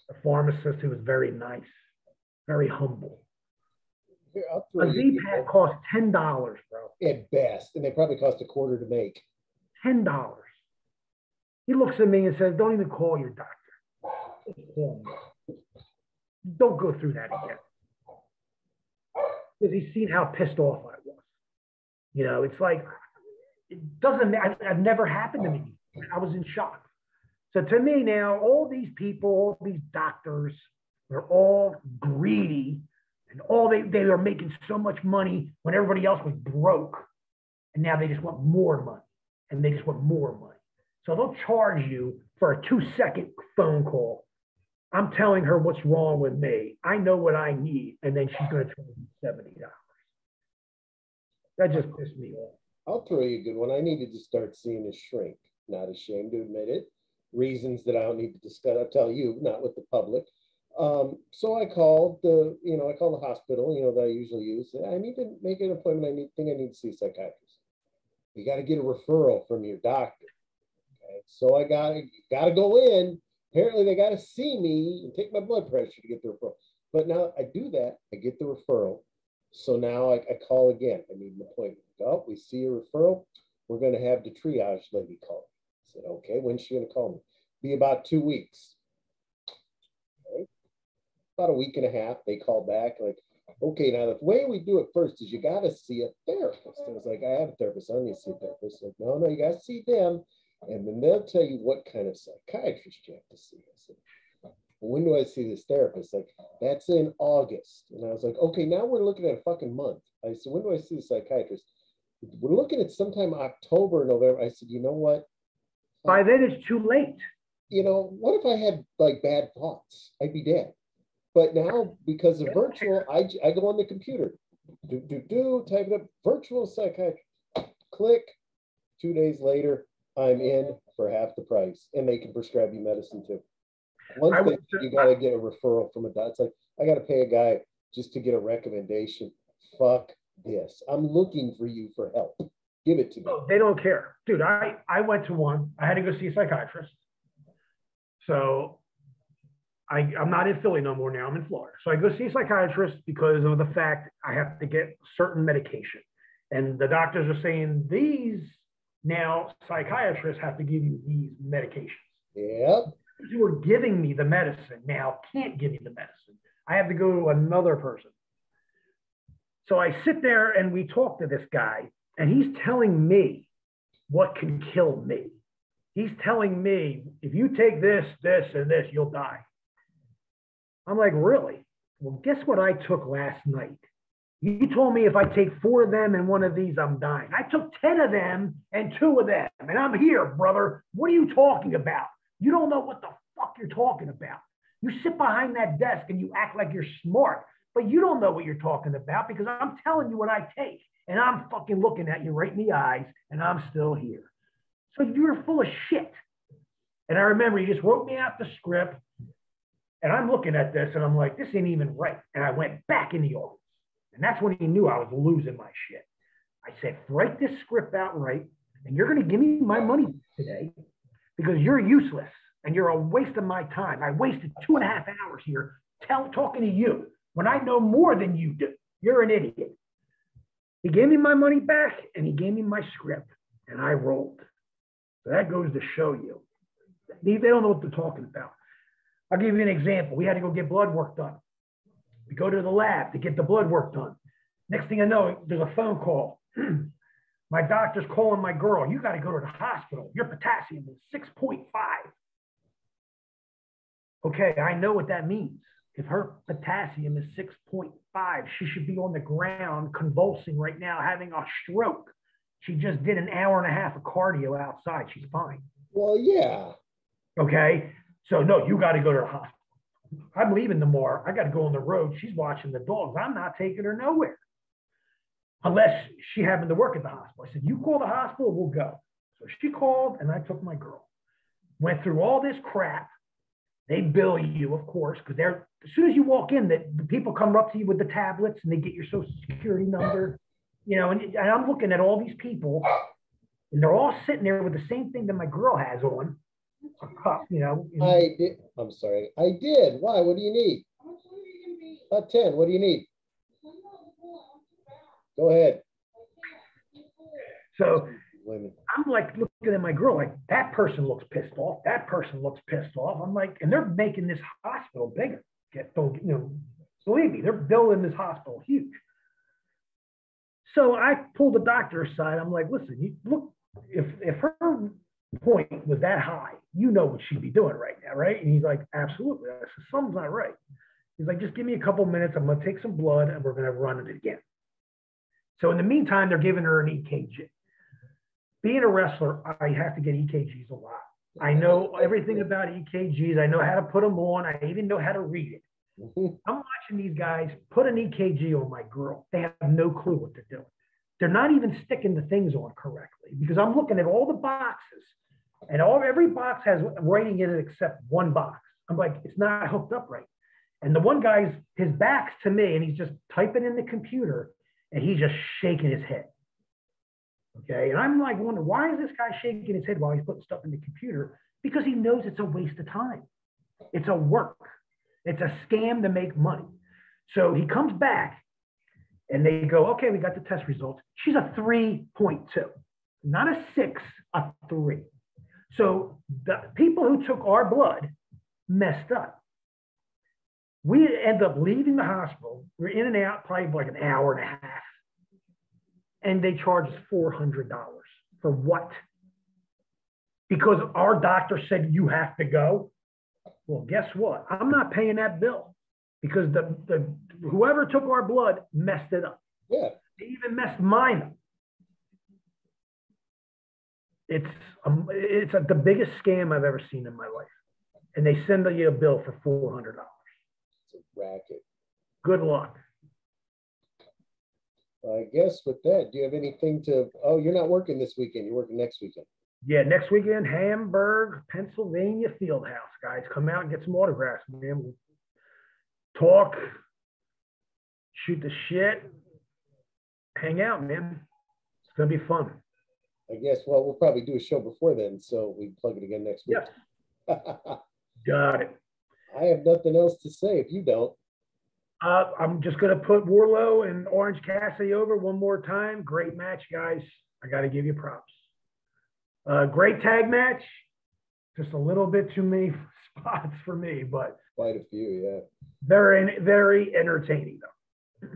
[SPEAKER 2] a pharmacist who is very nice, very humble. A Z-Pack costs $10, bro.
[SPEAKER 1] At best, and they probably cost $0.25 to make.
[SPEAKER 2] $10. He looks at me and says, don't even call your doctor. Don't go through that again. Because he's seen how pissed off I was. It's like, it doesn't, I've never happened to me. I was in shock. So to me now, all these people, all these doctors, they're all greedy. And they are making so much money when everybody else was broke. And now they just want more money. And they just want more money. So they'll charge you for a 2-second phone call. I'm telling her what's wrong with me. I know what I need. And then she's going to charge me $70. That just pissed me off.
[SPEAKER 1] I'll throw you a good one. I needed to start seeing a shrink. Not ashamed to admit it. Reasons that I don't need to discuss. I'll tell you, not with the public. So I called the hospital, that I usually use. I need to make an appointment. I need to see a psychiatrist. You got to get a referral from your doctor. Okay. So I got to go in. Apparently they got to see me and take my blood pressure to get the referral. But now I do that, I get the referral. So now I call again. I need an appointment. Oh, we see your referral. We're going to have the triage lady call. I said, okay, when's she going to call me? Be about 2 weeks. Okay. About a week and a half, they call back like, okay, now the way we do it first is you got to see a therapist. I was like, I have a therapist. I don't need to see a therapist. Like, no, you got to see them. And then they'll tell you what kind of psychiatrist you have to see. I said, when do I see this therapist? Like, that's in August. And I was like, okay, now we're looking at a fucking month. I said, when do I see the psychiatrist? We're looking at sometime October, November. I said, you know what?
[SPEAKER 2] By then it's too late.
[SPEAKER 1] You know, what if I had like bad thoughts? I'd be dead. But now, because of virtual, I go on the computer, type it up, virtual psychiatrist, click. 2 days later, I'm in for half the price, and they can prescribe you medicine too. One thing, you got to get a referral from a doctor. It's like, I got to pay a guy just to get a recommendation. Fuck this. I'm looking for you for help. Give it to me.
[SPEAKER 2] Oh, they don't care. Dude, I went to one. I had to go see a psychiatrist. So I'm not in Philly no more now. I'm in Florida. So I go see a psychiatrist because of the fact I have to get certain medication. And the doctors are saying these now psychiatrists have to give you these medications.
[SPEAKER 1] Yep.
[SPEAKER 2] Who were giving me the medicine now can't give me the medicine. I have to go to another person. So I sit there and we talk to this guy, and he's telling me what can kill me. He's telling me, if you take this, this, and this, you'll die. I'm like, really? Well, guess what I took last night? You told me if I take 4 of them and 1 of these, I'm dying. I took 10 of them and 2 of them, and I'm here, brother. What are you talking about? You don't know what the fuck you're talking about. You sit behind that desk and you act like you're smart, but you don't know what you're talking about because I'm telling you what I take, and I'm fucking looking at you right in the eyes, and I'm still here. So you're full of shit. And I remember he just wrote me out the script, and I'm looking at this, and I'm like, this ain't even right. And I went back in the office, and that's when he knew I was losing my shit. I said, write this script out right, and you're going to give me my money today because you're useless, and you're a waste of my time. I wasted 2.5 hours here talking to you when I know more than you do. You're an idiot. He gave me my money back, and he gave me my script, and I rolled. So that goes to show you. They don't know what they're talking about. I'll give you an example. We had to go get blood work done. We go to the lab to get the blood work done. Next thing I know, there's a phone call. My doctor's calling my girl. You got to go to the hospital. Your potassium is 6.5. Okay, I know what that means. If her potassium is 6.5, she should be on the ground convulsing right now, having a stroke. She just did an hour and a half of cardio outside. She's fine.
[SPEAKER 1] Well, yeah.
[SPEAKER 2] Okay. So no, you got to go to the hospital. I'm leaving tomorrow. I got to go on the road. She's watching the dogs. I'm not taking her nowhere. Unless she happened to work at the hospital. I said, you call the hospital, we'll go. So she called and I took my girl. Went through all this crap. They bill you, of course, because they're as soon as you walk in, the people come up to you with the tablets and they get your social security number. You know, and I'm looking at all these people, and they're all sitting there with the same thing that my girl has on, a cup, you know.
[SPEAKER 1] I did. I'm sorry. I did. Why? What do you need? 10. What do you need? Go ahead.
[SPEAKER 2] So I'm like looking at my girl, like that person looks pissed off. That person looks pissed off. I'm like, and they're making this hospital bigger. Believe me, they're building this hospital huge. So I pulled the doctor aside. I'm like, listen, you look, if her point was that high, you know what she'd be doing right now, right? And he's like, absolutely. I said, something's not right. He's like, just give me a couple minutes. I'm going to take some blood and we're going to run it again. So in the meantime, they're giving her an EKG. Being a wrestler, I have to get EKGs a lot. I know everything about EKGs. I know how to put them on. I even know how to read it. I'm watching these guys put an EKG on my girl. They have no clue what they're doing. They're not even sticking the things on correctly because I'm looking at all the boxes and every box has writing in it except one box. I'm like, it's not hooked up right. And the one guy's, his back's to me and he's just typing in the computer and he's just shaking his head. Okay. And I'm like, wondering, why is this guy shaking his head while he's putting stuff in the computer? Because he knows it's a waste of time. It's a work. It's a scam to make money. So he comes back and they go, okay, we got the test results. She's a 3.2, not a 6, a 3. So the people who took our blood messed up. We end up leaving the hospital. We're in and out probably like an hour and a half. And they charge us $400 for what? Because our doctor said you have to go. Well, guess what? I'm not paying that bill because the whoever took our blood messed it up.
[SPEAKER 1] Yeah.
[SPEAKER 2] They even messed mine up. It's the biggest scam I've ever seen in my life. And they send you a bill for $400.
[SPEAKER 1] It's a racket.
[SPEAKER 2] Good luck.
[SPEAKER 1] I guess with that, do you have anything to, oh, you're not working this weekend. You're working next weekend.
[SPEAKER 2] Yeah, next weekend, Hamburg, Pennsylvania Fieldhouse, guys. Come out and get some autographs, man. We'll talk, shoot the shit, hang out, man. It's going to be fun.
[SPEAKER 1] I guess, well, we'll probably do a show before then, so we plug it again next week.
[SPEAKER 2] Yeah. Got it.
[SPEAKER 1] I have nothing else to say if you don't.
[SPEAKER 2] I'm just going to put Wardlow and Orange Cassidy over one more time. Great match, guys. I got to give you props. Great tag match. Just a little bit too many spots for me, but
[SPEAKER 1] quite a few, yeah.
[SPEAKER 2] Very, very entertaining, though.